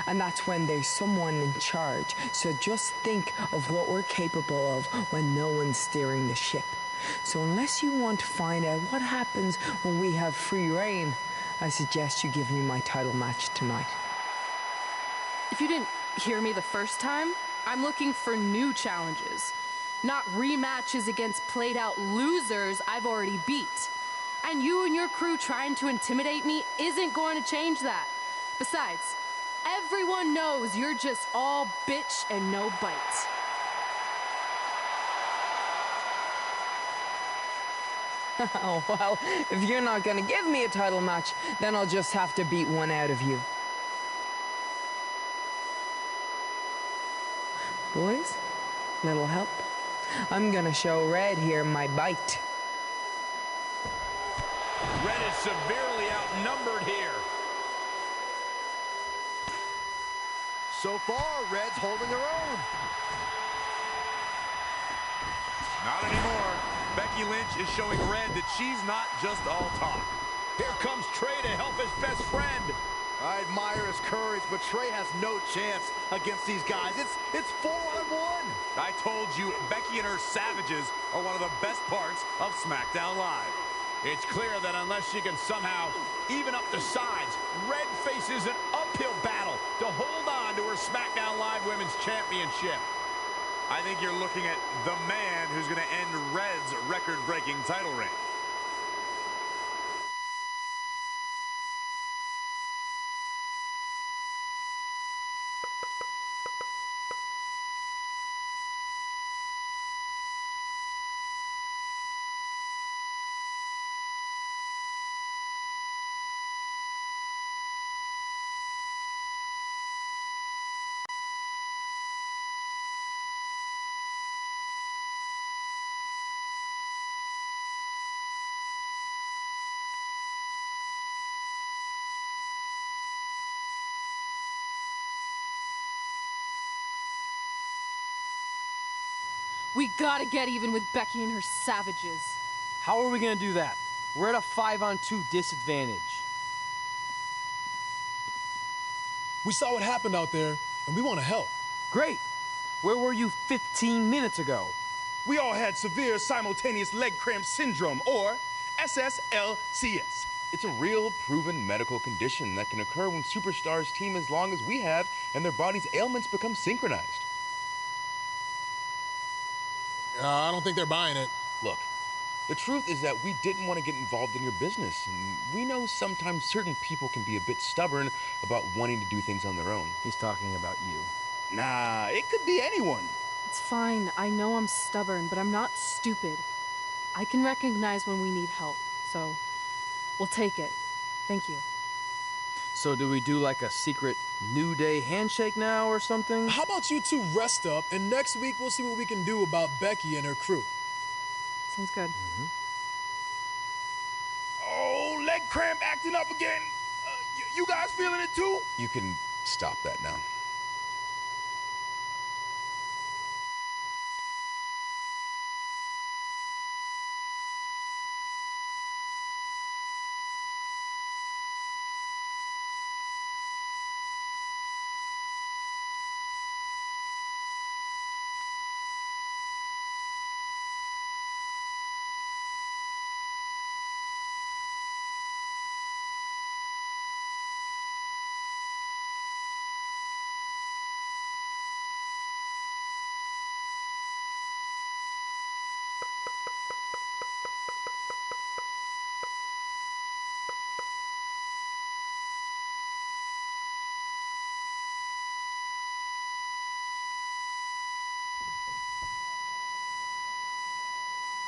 [SPEAKER 13] And that's when there's someone in charge. So just think of what we're capable of when no one's steering the ship. So unless you want to find out what happens when we have free reign, I suggest you give me my title match tonight.
[SPEAKER 1] If you didn't hear me the first time, I'm looking for new challenges. Not rematches against played-out losers I've already beat. And you and your crew trying to intimidate me isn't going to change that. Besides, everyone knows you're just all bitch and no bite.
[SPEAKER 13] Oh, well, if you're not going to give me a title match, then I'll just have to beat one out of you. Boys, little help? I'm gonna show Red here my bite.
[SPEAKER 9] Red is severely outnumbered here.
[SPEAKER 5] So far, Red's holding her own.
[SPEAKER 12] Not anymore. Becky Lynch is showing Red that she's not just all talk.
[SPEAKER 9] Here comes Trey to help his best friend.
[SPEAKER 5] I admire his courage, but Trey has no chance against these guys. It's 4-on-1.
[SPEAKER 12] I told you, Becky and her Savages are one of the best parts of SmackDown Live.
[SPEAKER 9] It's clear that unless she can somehow even up the sides, Red faces an uphill battle to hold on to her SmackDown Live Women's Championship.
[SPEAKER 12] I think you're looking at the man who's going to end Red's record-breaking title reign.
[SPEAKER 1] We gotta get even with Becky and her Savages.
[SPEAKER 3] How are we gonna do that? We're at a 5-on-2 disadvantage.
[SPEAKER 2] We saw what happened out there, and we want to help.
[SPEAKER 3] Great. Where were you 15 minutes ago?
[SPEAKER 14] We all had severe simultaneous leg cramp syndrome, or SSLCS.
[SPEAKER 15] It's a real, proven medical condition that can occur when superstars team as long as we have and their body's ailments become synchronized.
[SPEAKER 2] I don't think they're buying it.
[SPEAKER 15] Look, the truth is that we didn't want to get involved in your business, and we know sometimes certain people can be a bit stubborn about wanting to do things on their own.
[SPEAKER 3] He's talking about you.
[SPEAKER 14] Nah, it could be anyone.
[SPEAKER 1] It's fine. I know I'm stubborn, but I'm not stupid. I can recognize when we need help, so we'll take it. Thank you.
[SPEAKER 3] So do we do like a secret New Day handshake now or something?
[SPEAKER 16] How about you two rest up, and next week we'll see what we can do about Becky and her crew.
[SPEAKER 1] Sounds good.
[SPEAKER 14] Oh, leg cramp acting up again. You guys feeling it too?
[SPEAKER 15] You can stop that now.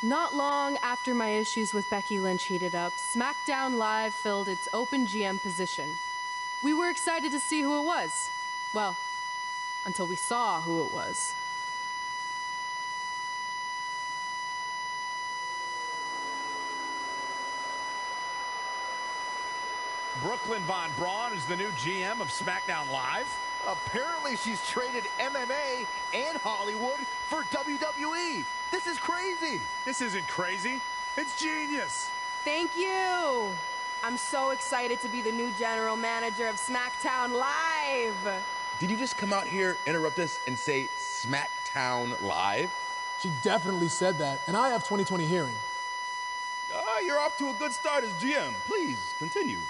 [SPEAKER 1] Not long after my issues with Becky Lynch heated up, SmackDown Live filled its open GM position. We were excited to see who it was. Well, until we saw who it was.
[SPEAKER 9] Brooklyn Von Braun is the new GM of SmackDown Live.
[SPEAKER 5] Apparently she's traded MMA and Hollywood for WWE. This is crazy.
[SPEAKER 14] This isn't crazy. It's genius.
[SPEAKER 17] Thank you. I'm so excited to be the new general manager of SmackDown Live.
[SPEAKER 15] Did you just come out here, interrupt us, and say SmackDown Live?
[SPEAKER 16] She definitely said that, and I have 20/20 hearing.
[SPEAKER 14] You're off to a good start as GM. Please, continue.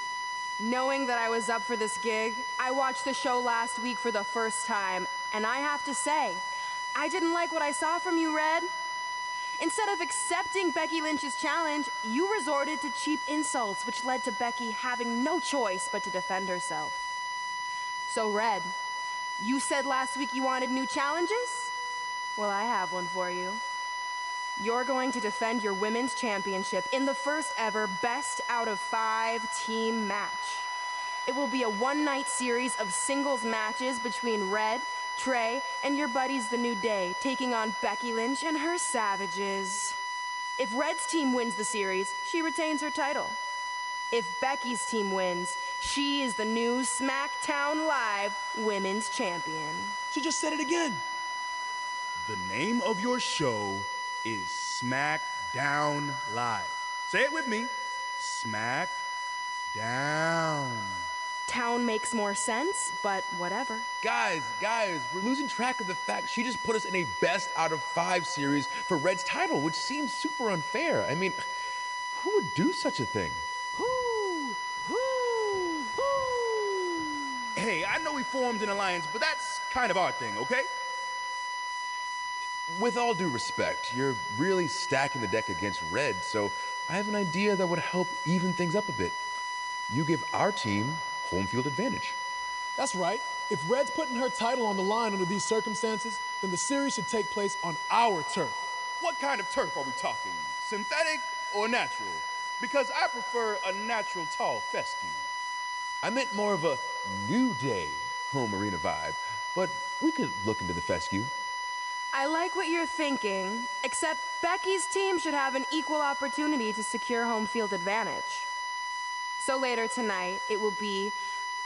[SPEAKER 17] Knowing that I was up for this gig, I watched the show last week for the first time, and I have to say, I didn't like what I saw from you, Red. Instead of accepting Becky Lynch's challenge, you resorted to cheap insults, which led to Becky having no choice but to defend herself. So, Red, you said last week you wanted new challenges? Well, I have one for you. You're going to defend your women's championship in the first ever best out of 5 team match. It will be a one-night series of singles matches between Red, Trey, and your buddies The New Day, taking on Becky Lynch and her Savages. If Red's team wins the series, she retains her title. If Becky's team wins, she is the new SmackDown Live Women's Champion.
[SPEAKER 16] She just said it again.
[SPEAKER 14] The name of your show is SmackDown Live. Say it with me. SmackDown.
[SPEAKER 17] Town makes more sense, but whatever.
[SPEAKER 15] Guys, we're losing track of the fact she just put us in a best out of 5 series for Red's title, which seems super unfair. I mean, who would do such a thing?
[SPEAKER 14] Hey, I know we formed an alliance, but that's kind of our thing, okay?
[SPEAKER 15] With all due respect, you're really stacking the deck against Red, so I have an idea that would help even things up a bit. You give our team home field advantage.
[SPEAKER 16] That's right. If Red's putting her title on the line under these circumstances, then the series should take place on our turf.
[SPEAKER 14] What kind of turf are we talking? Synthetic or natural? Because I prefer a natural tall fescue.
[SPEAKER 15] I meant more of a New Day home arena vibe, but we could look into the fescue.
[SPEAKER 17] I like what you're thinking, except Becky's team should have an equal opportunity to secure home field advantage. So later tonight, it will be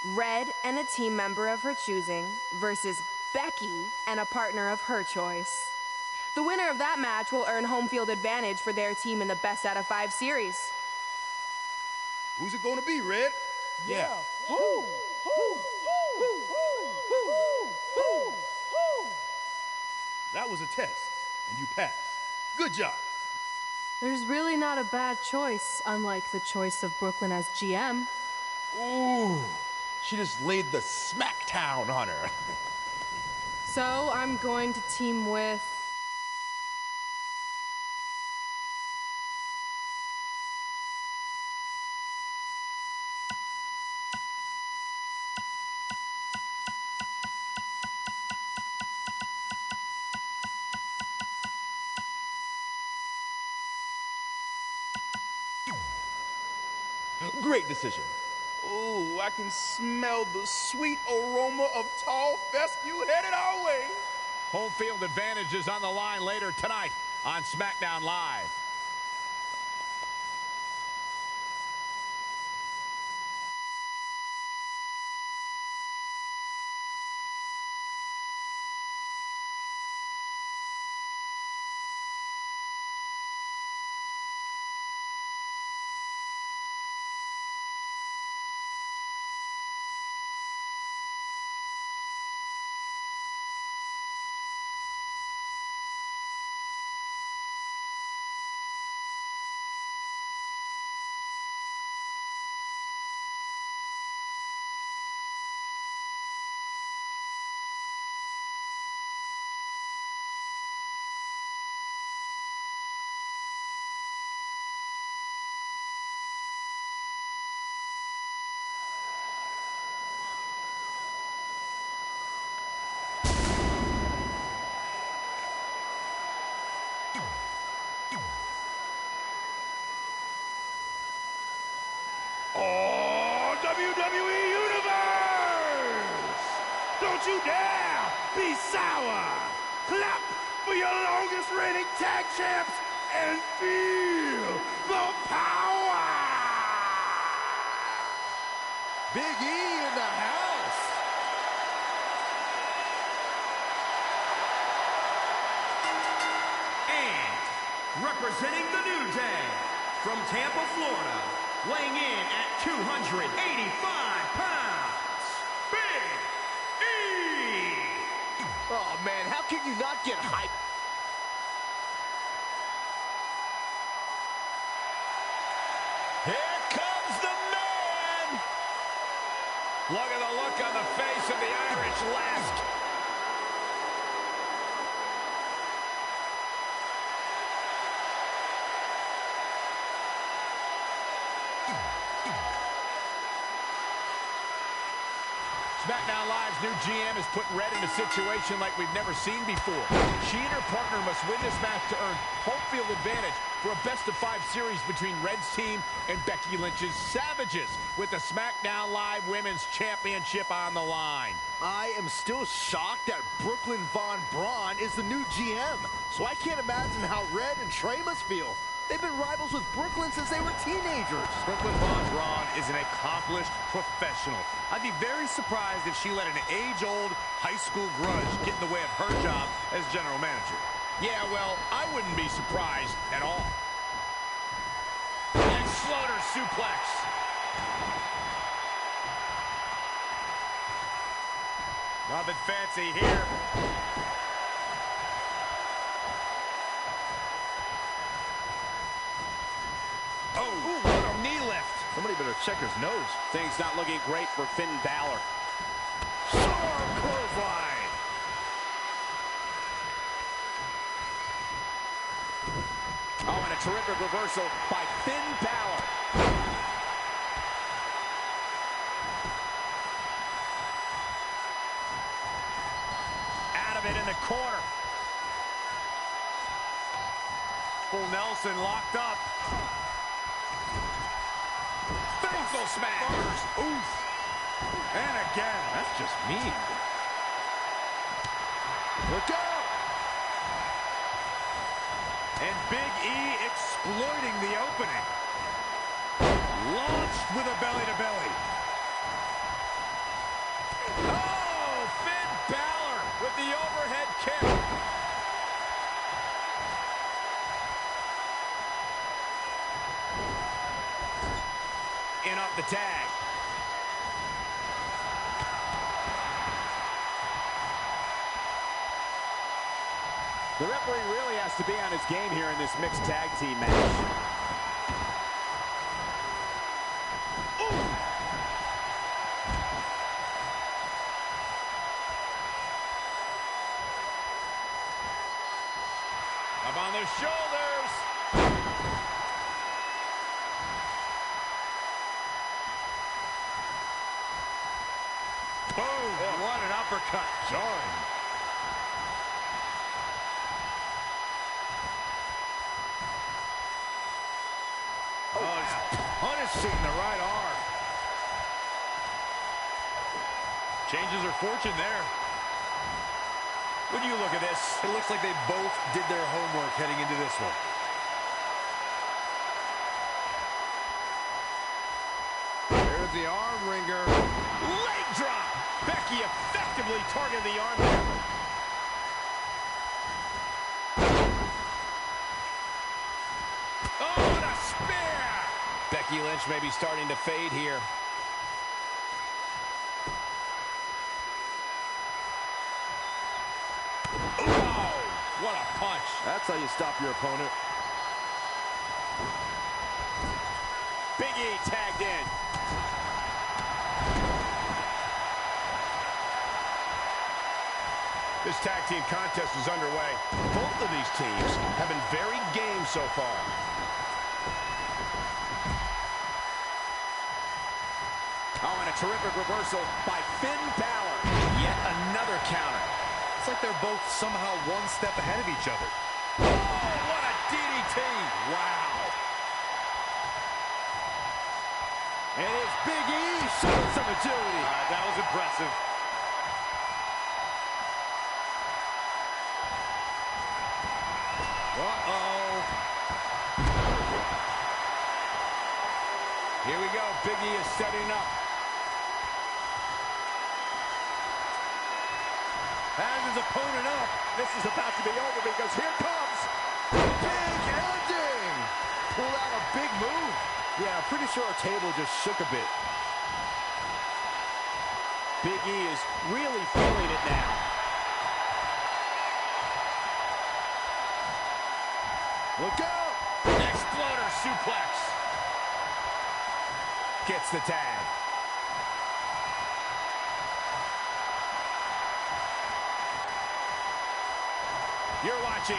[SPEAKER 17] Red and a team member of her choosing versus Becky and a partner of her choice. The winner of that match will earn home field advantage for their team in the best out of 5 series.
[SPEAKER 14] Who's it gonna be, Red?
[SPEAKER 16] Yeah.
[SPEAKER 14] That was a test, and you passed. Good job.
[SPEAKER 1] There's really not a bad choice, unlike the choice of Brooklyn as GM.
[SPEAKER 15] Ooh, she just laid the smackdown on her.
[SPEAKER 1] So I'm going to team with...
[SPEAKER 15] Great decision.
[SPEAKER 14] Ooh, I can smell the sweet aroma of tall fescue headed our way.
[SPEAKER 9] Home field advantage is on the line later tonight on SmackDown Live.
[SPEAKER 14] Oh, WWE Universe! Don't you dare be sour! Clap for your longest reigning tag champs and feel the power!
[SPEAKER 5] Big E in the house.
[SPEAKER 10] And representing the New Day from Tampa, Florida, weighing in at 285 pounds, Big E!
[SPEAKER 5] Oh, man, how can you not get hyped?
[SPEAKER 9] Here comes the man! Look at the look on the face of the Irish Lask. SmackDown Live's new GM is putting Red in a situation like we've never seen before. She and her partner must win this match to earn home field advantage for a best-of-5 series between Red's team and Becky Lynch's Savages, with the SmackDown Live Women's Championship on the line.
[SPEAKER 5] I am still shocked that Brooklyn Von Braun is the new GM, so I can't imagine how Red and Trey must feel. They've been rivals with Brooklyn since they were teenagers.
[SPEAKER 14] Brooklyn Von Braun is an accomplished professional. I'd be very surprised if she let an age-old high school grudge get in the way of her job as general manager.
[SPEAKER 9] Yeah, well, I wouldn't be surprised at all. And floater suplex.
[SPEAKER 14] Nothing fancy here.
[SPEAKER 5] Oh, ooh, what a knee lift. Somebody better check his nose.
[SPEAKER 11] Things not looking great for Finn Balor.
[SPEAKER 5] Sharp clothesline.
[SPEAKER 11] Oh, and a terrific reversal by Finn Balor.
[SPEAKER 9] Out of it in the corner.
[SPEAKER 14] Full Nelson locked up.
[SPEAKER 9] Buckle smash.
[SPEAKER 14] First. Oof. And again. That's just mean.
[SPEAKER 5] Look out.
[SPEAKER 14] And Big E exploiting the opening. Launched with a belly-to-belly.
[SPEAKER 9] Oh, Finn Balor with the overhead kick. In up the tag.
[SPEAKER 11] The referee really has to be on his game here in this mixed tag team match.
[SPEAKER 9] Up on their shoulders.
[SPEAKER 14] Boom. Oh, what an uppercut. Jarring. Oh, his opponent
[SPEAKER 9] Pressing the right arm. Changes her fortune there. When you look at this,
[SPEAKER 14] it looks like they both did their homework heading into this one.
[SPEAKER 9] There's the arm wringer. Leg drop. Becky effectively targeted the arm there. Oh, what a spear! Becky Lynch may be starting to fade here. Oh, what a punch.
[SPEAKER 14] That's how you stop your opponent.
[SPEAKER 9] Big E tagged in. This tag team contest is underway. Both of these teams have been very game so far.
[SPEAKER 11] Oh, and a terrific reversal by Finn Balor. Yet another counter.
[SPEAKER 14] It's like they're both somehow one step ahead of each other.
[SPEAKER 9] Oh, what a DDT. Wow.
[SPEAKER 11] And it's Big E showing some agility.
[SPEAKER 14] That was impressive.
[SPEAKER 9] Uh-oh. Here we go. Big E is setting up.
[SPEAKER 11] Has his opponent up. This is about to be over because here comes big ending. Pull out a big move. Yeah, I'm pretty sure our table just shook a bit. Big E is really feeling it now.
[SPEAKER 9] Look out! Exploder suplex. Gets the tag. You're watching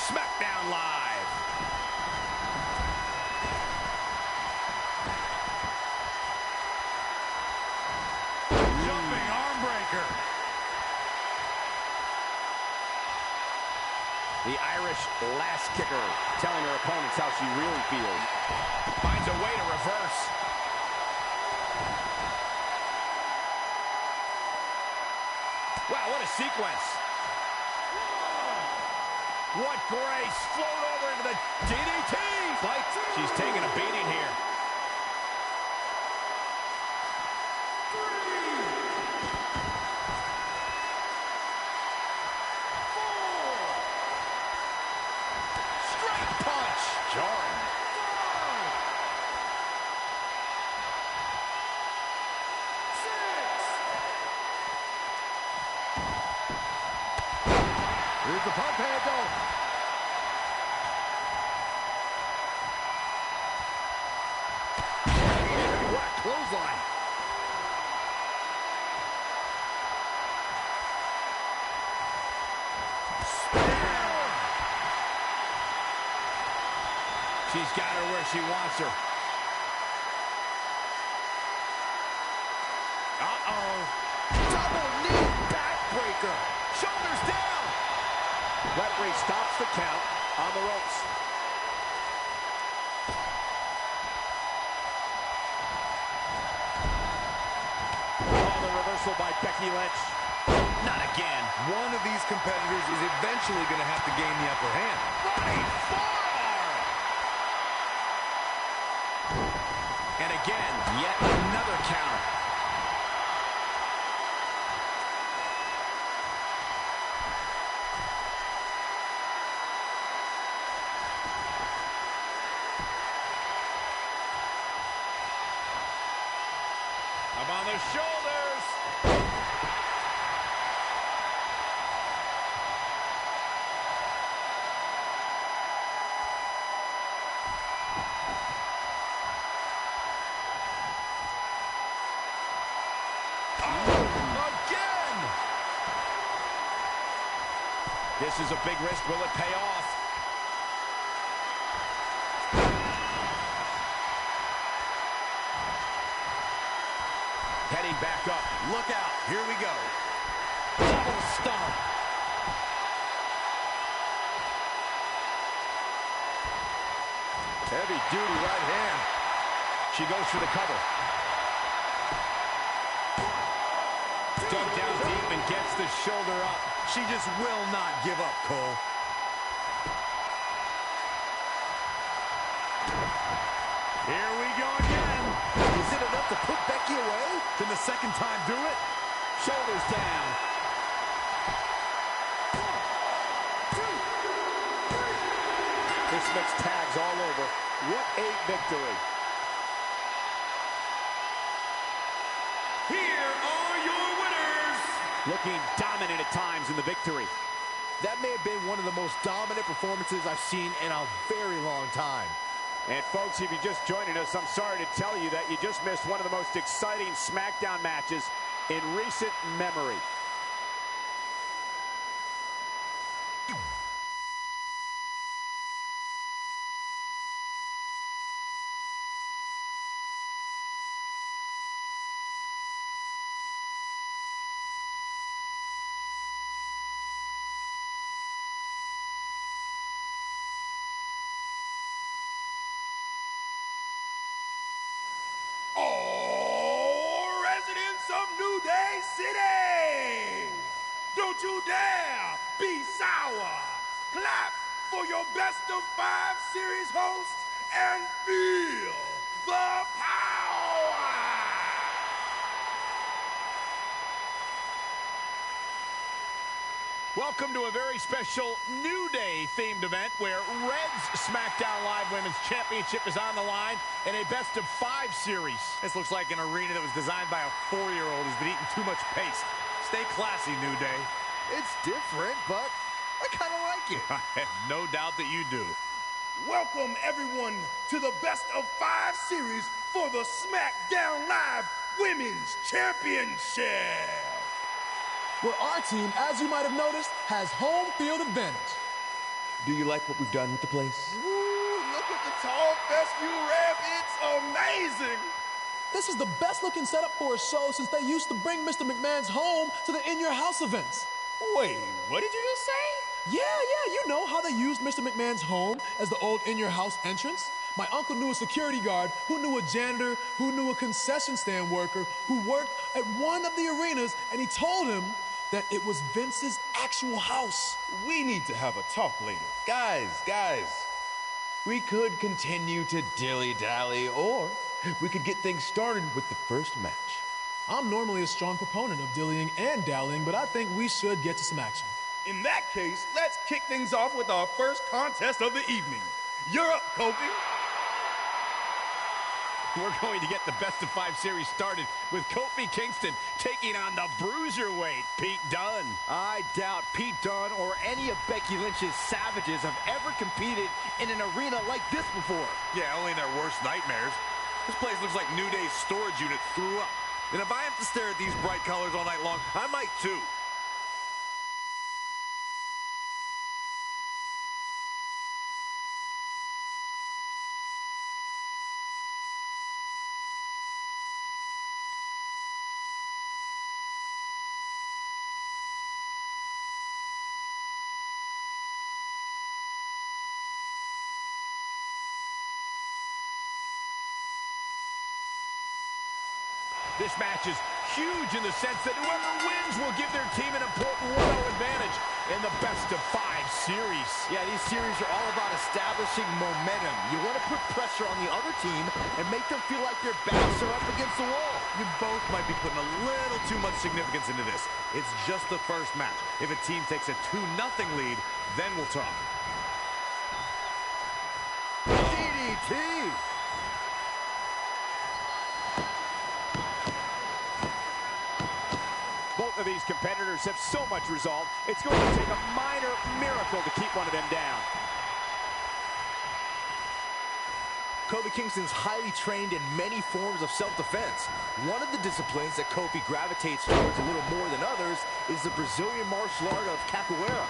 [SPEAKER 9] SmackDown Live. Jumping arm breaker.
[SPEAKER 11] The Irish last kicker telling her opponents how she really feels.
[SPEAKER 9] Finds a way to reverse. Wow, what a sequence. What grace. Float over into the DDT. Fight. She's taking a beating here. Jarring.
[SPEAKER 14] Here's the pump handle.
[SPEAKER 9] What a clothesline. She's got her where she wants her. Uh-oh.
[SPEAKER 11] Double knee backbreaker. Shoulders down. Referee stops the count on the ropes. Oh, the reversal by Becky Lynch.
[SPEAKER 9] Not again.
[SPEAKER 14] One of these competitors is eventually going to have to gain the upper hand.
[SPEAKER 9] Running forearm. And again, yet another counter. Up on the shoulders. This is a big risk. Will it pay off? Heading back up.
[SPEAKER 14] Look out. Here we go.
[SPEAKER 11] Double stomp.
[SPEAKER 14] Heavy duty right hand.
[SPEAKER 9] She goes for the cover. Dug down deep and gets the shoulder up.
[SPEAKER 5] She just will not give up, Cole.
[SPEAKER 9] Here we go again.
[SPEAKER 11] Is it enough to put Becky away?
[SPEAKER 9] Can the second time do it? Shoulders down.
[SPEAKER 11] 1, 2, 3. This makes tags all over. What a victory.
[SPEAKER 10] Here are your winners.
[SPEAKER 9] Looking dominant at times in the victory.
[SPEAKER 11] That may have been one of the most dominant performances I've seen in a very long time.
[SPEAKER 9] And folks, if you're just joining us, I'm sorry to tell you that you just missed one of the most exciting SmackDown matches in recent memory.
[SPEAKER 5] All residents of New Day City, don't you dare be sour. Clap for your best of 5 series host and feel the power.
[SPEAKER 9] Welcome to a very special New Day themed event where Red's SmackDown Live Women's Championship is on the line in a best of 5 series.
[SPEAKER 14] This looks like an arena that was designed by a 4-year-old who's been eating too much paste. Stay classy, New Day.
[SPEAKER 11] It's different, but I kind of like it.
[SPEAKER 14] I have no doubt that you do.
[SPEAKER 5] Welcome, everyone, to the best of 5 series for the SmackDown Live Women's Championship.
[SPEAKER 16] Where our team, as you might have noticed, has home field advantage.
[SPEAKER 15] Do you like what we've done with the place?
[SPEAKER 5] Ooh, look at the tall fescue ramp. It's amazing.
[SPEAKER 16] This is the best looking setup for a show since they used to bring Mr. McMahon's home to the In Your House events.
[SPEAKER 5] Wait, what did you just say?
[SPEAKER 16] Yeah, you know how they used Mr. McMahon's home as the old In Your House entrance? My uncle knew a security guard, who knew a janitor, who knew a concession stand worker, who worked at one of the arenas, and he told him that it was Vince's actual house.
[SPEAKER 15] We need to have a talk later. Guys, we could continue to dilly-dally, or we could get things started with the first match.
[SPEAKER 16] I'm normally a strong proponent of dillying and dallying, but I think we should get to some action.
[SPEAKER 5] In that case, let's kick things off with our first contest of the evening. You're up, Kofi.
[SPEAKER 9] We're going to get the best of 5 series started with Kofi Kingston taking on the bruiserweight Pete Dunne.
[SPEAKER 11] I doubt Pete Dunne or any of Becky Lynch's savages have ever competed in an arena like this before.
[SPEAKER 14] Yeah, only in their worst nightmares. This place looks like New Day's storage unit threw up. And if I have to stare at these bright colors all night long, I might too.
[SPEAKER 9] This match is huge in the sense that whoever wins will give their team an important 1-0 advantage in the best of 5 series.
[SPEAKER 11] Yeah, these series are all about establishing momentum. You want to put pressure on the other team and make them feel like their backs are up against the wall.
[SPEAKER 14] You both might be putting a little too much significance into this. It's just the first match. If a team takes a 2-0 lead, then we'll talk.
[SPEAKER 11] DDT!
[SPEAKER 9] Both of these competitors have so much resolve, it's going to take a minor miracle to keep one of them down.
[SPEAKER 11] Kofi Kingston's highly trained in many forms of self-defense. One of the disciplines that Kofi gravitates towards a little more than others is the Brazilian martial art of capoeira.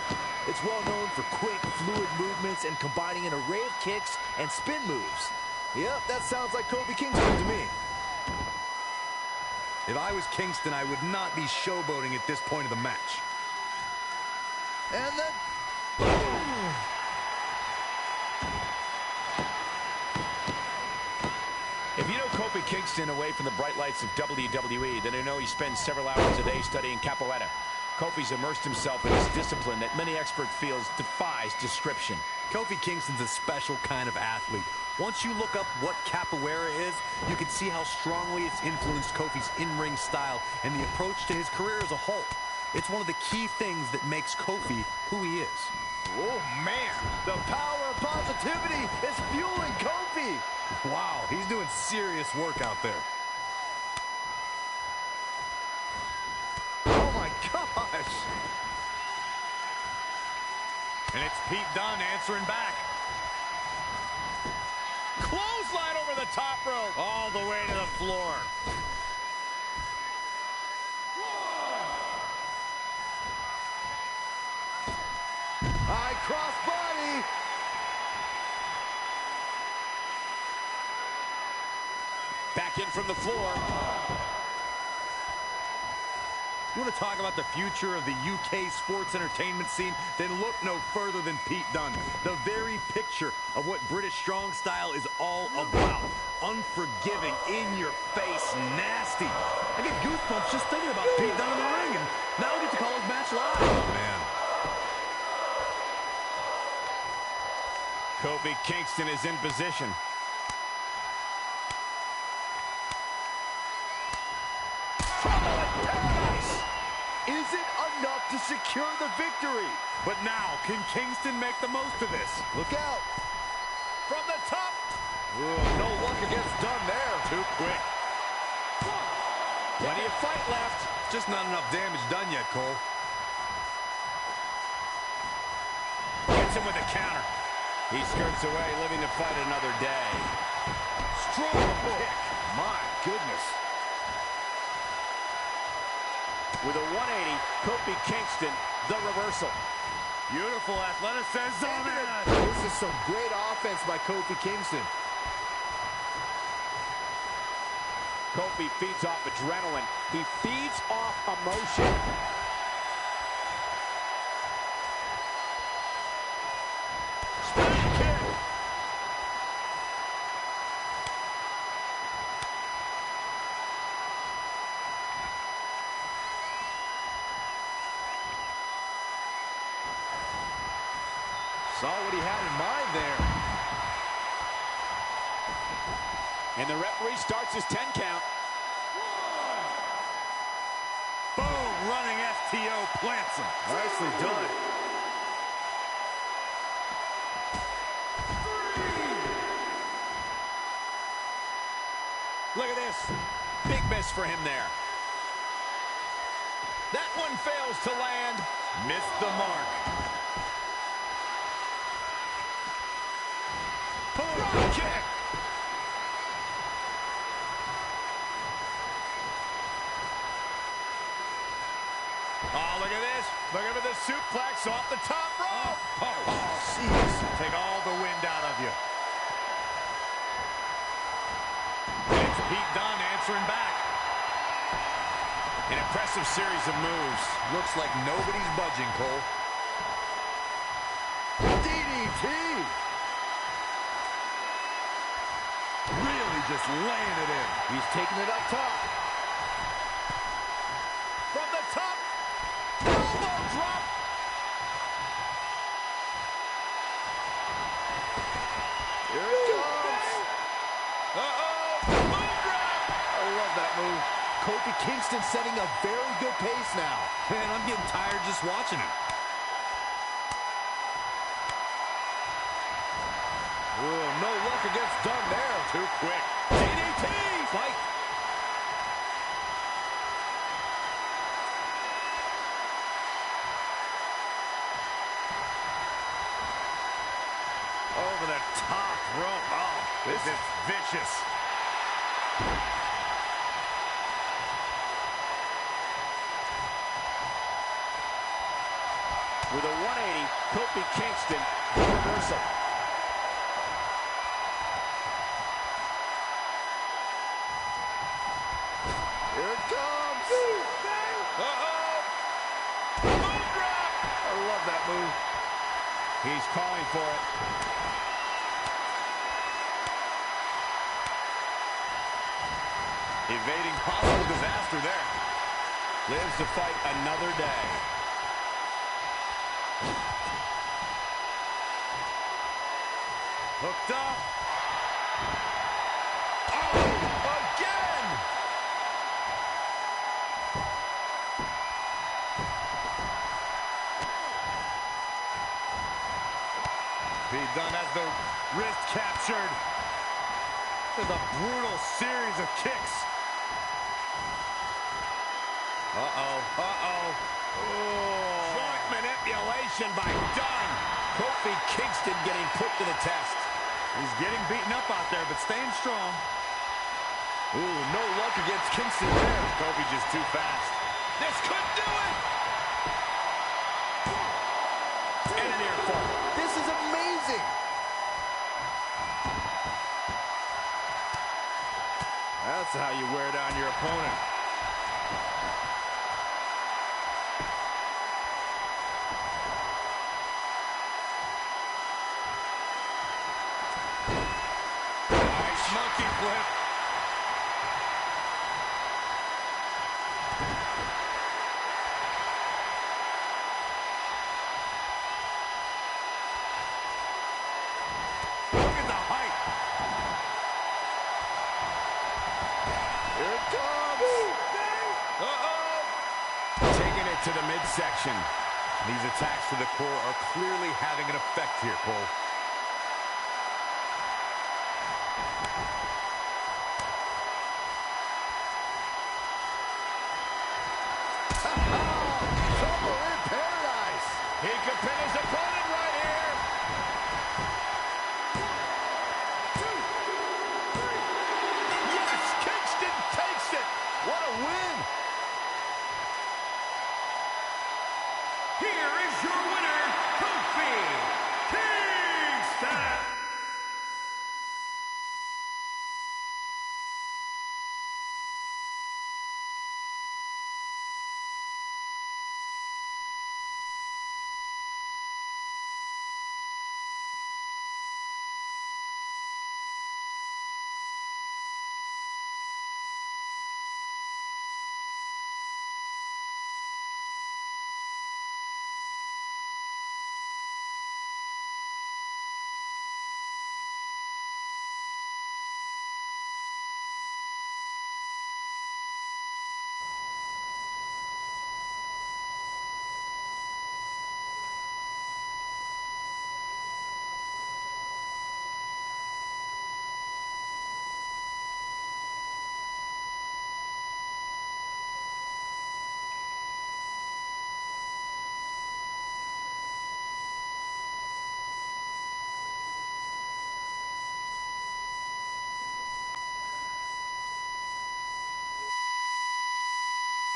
[SPEAKER 11] It's well known for quick, fluid movements and combining an array of kicks and spin moves. Yep, that sounds like Kofi Kingston to me.
[SPEAKER 5] If I was Kingston, I would not be showboating at this point of the match.
[SPEAKER 11] And then...
[SPEAKER 9] If you know Kofi Kingston away from the bright lights of WWE. Then I know he spends several hours a day studying capoeira. Kofi's immersed himself in his discipline that many experts feel defies description.
[SPEAKER 11] Kofi Kingston's a special kind of athlete. Once you look up what capoeira is, you can see how strongly it's influenced Kofi's in-ring style and the approach to his career as a whole. It's one of the key things that makes Kofi who he is.
[SPEAKER 14] Oh, man. The power of positivity is fueling Kofi.
[SPEAKER 11] Wow, he's doing serious work out there.
[SPEAKER 14] Oh, my gosh.
[SPEAKER 9] And it's Pete Dunne answering back. Clothesline over the top rope.
[SPEAKER 14] All the way to the floor. High cross body.
[SPEAKER 9] Back in from the floor.
[SPEAKER 11] You want to talk about the future of the UK sports entertainment scene? Then look no further than Pete Dunne. The very picture of what British strong style is all about. Unforgiving, in your face, nasty. I get goosebumps just thinking about Pete Dunne in the ring, and now we get to call his match live. Oh, man.
[SPEAKER 9] Kofi Kingston is in position.
[SPEAKER 14] Is it enough to secure the victory?
[SPEAKER 11] But now, can Kingston make the most of this?
[SPEAKER 14] Look out.
[SPEAKER 9] From the top.
[SPEAKER 14] Ooh, no luck against Dunne there.
[SPEAKER 11] Too quick.
[SPEAKER 9] Plenty of fight left.
[SPEAKER 11] Just not enough damage done yet, Cole.
[SPEAKER 9] Gets him with a counter. He skirts away, living to fight another day.
[SPEAKER 14] Strong kick. My goodness.
[SPEAKER 9] With a 180, Kofi Kingston, the reversal.
[SPEAKER 14] Beautiful athleticism.
[SPEAKER 15] This is some great offense by Kofi Kingston.
[SPEAKER 9] Kofi feeds off adrenaline. He feeds off emotion.
[SPEAKER 14] Spinning kick.
[SPEAKER 15] Saw what he had in mind there.
[SPEAKER 9] And the referee starts his 10 count.
[SPEAKER 11] Boom, running FTO plants him.
[SPEAKER 15] Nicely done.
[SPEAKER 9] Look at this. Big miss for him there. That one fails to land.
[SPEAKER 11] Missed the mark.
[SPEAKER 9] Drop kick. Oh, look at this. Look at the suplex off the top rope.
[SPEAKER 11] Oh, jeez. Take all the wind out of you.
[SPEAKER 9] It's Pete Dunne answering back. An impressive series of moves.
[SPEAKER 15] Looks like nobody's budging, Cole.
[SPEAKER 14] DDT.
[SPEAKER 11] Really just laying it in.
[SPEAKER 15] He's taking it up top.
[SPEAKER 9] From the top. Elbow drop.
[SPEAKER 14] Here it comes.
[SPEAKER 9] Uh-oh. Moon drop.
[SPEAKER 15] I love that move. Kofi Kingston setting a very good pace now.
[SPEAKER 11] Man, I'm getting tired just watching him.
[SPEAKER 15] Ooh, no luck against Dunne there.
[SPEAKER 11] Too quick.
[SPEAKER 9] DDT.
[SPEAKER 11] Fight.
[SPEAKER 14] Over the top rope. Oh,
[SPEAKER 11] This is vicious.
[SPEAKER 9] With a 180, Kofi Kingston, the reversal.
[SPEAKER 14] here it comes.
[SPEAKER 9] Uh-oh. Moon drop.
[SPEAKER 15] I love that move.
[SPEAKER 9] He's calling for it. Evading possible disaster there. Lives to fight another day.
[SPEAKER 14] Hooked up.
[SPEAKER 9] Oh, again!
[SPEAKER 14] Pete Dunne has the wrist captured. There's a brutal series of kicks.
[SPEAKER 9] Joint manipulation by Dunne. Kofi Kingston getting put to the test.
[SPEAKER 14] He's getting beaten up out there, but staying strong.
[SPEAKER 9] Ooh, no luck against Kingston there. Kofi just too fast. This could do it! And an ear fall. This is amazing!
[SPEAKER 14] That's how you wear down your opponent.
[SPEAKER 9] Nice monkey flip. Look at the height. Here it comes. Taking it to the midsection.
[SPEAKER 14] These attacks to the core are clearly having an effect here, Cole.
[SPEAKER 9] Trouble in paradise. He could pin his opponent.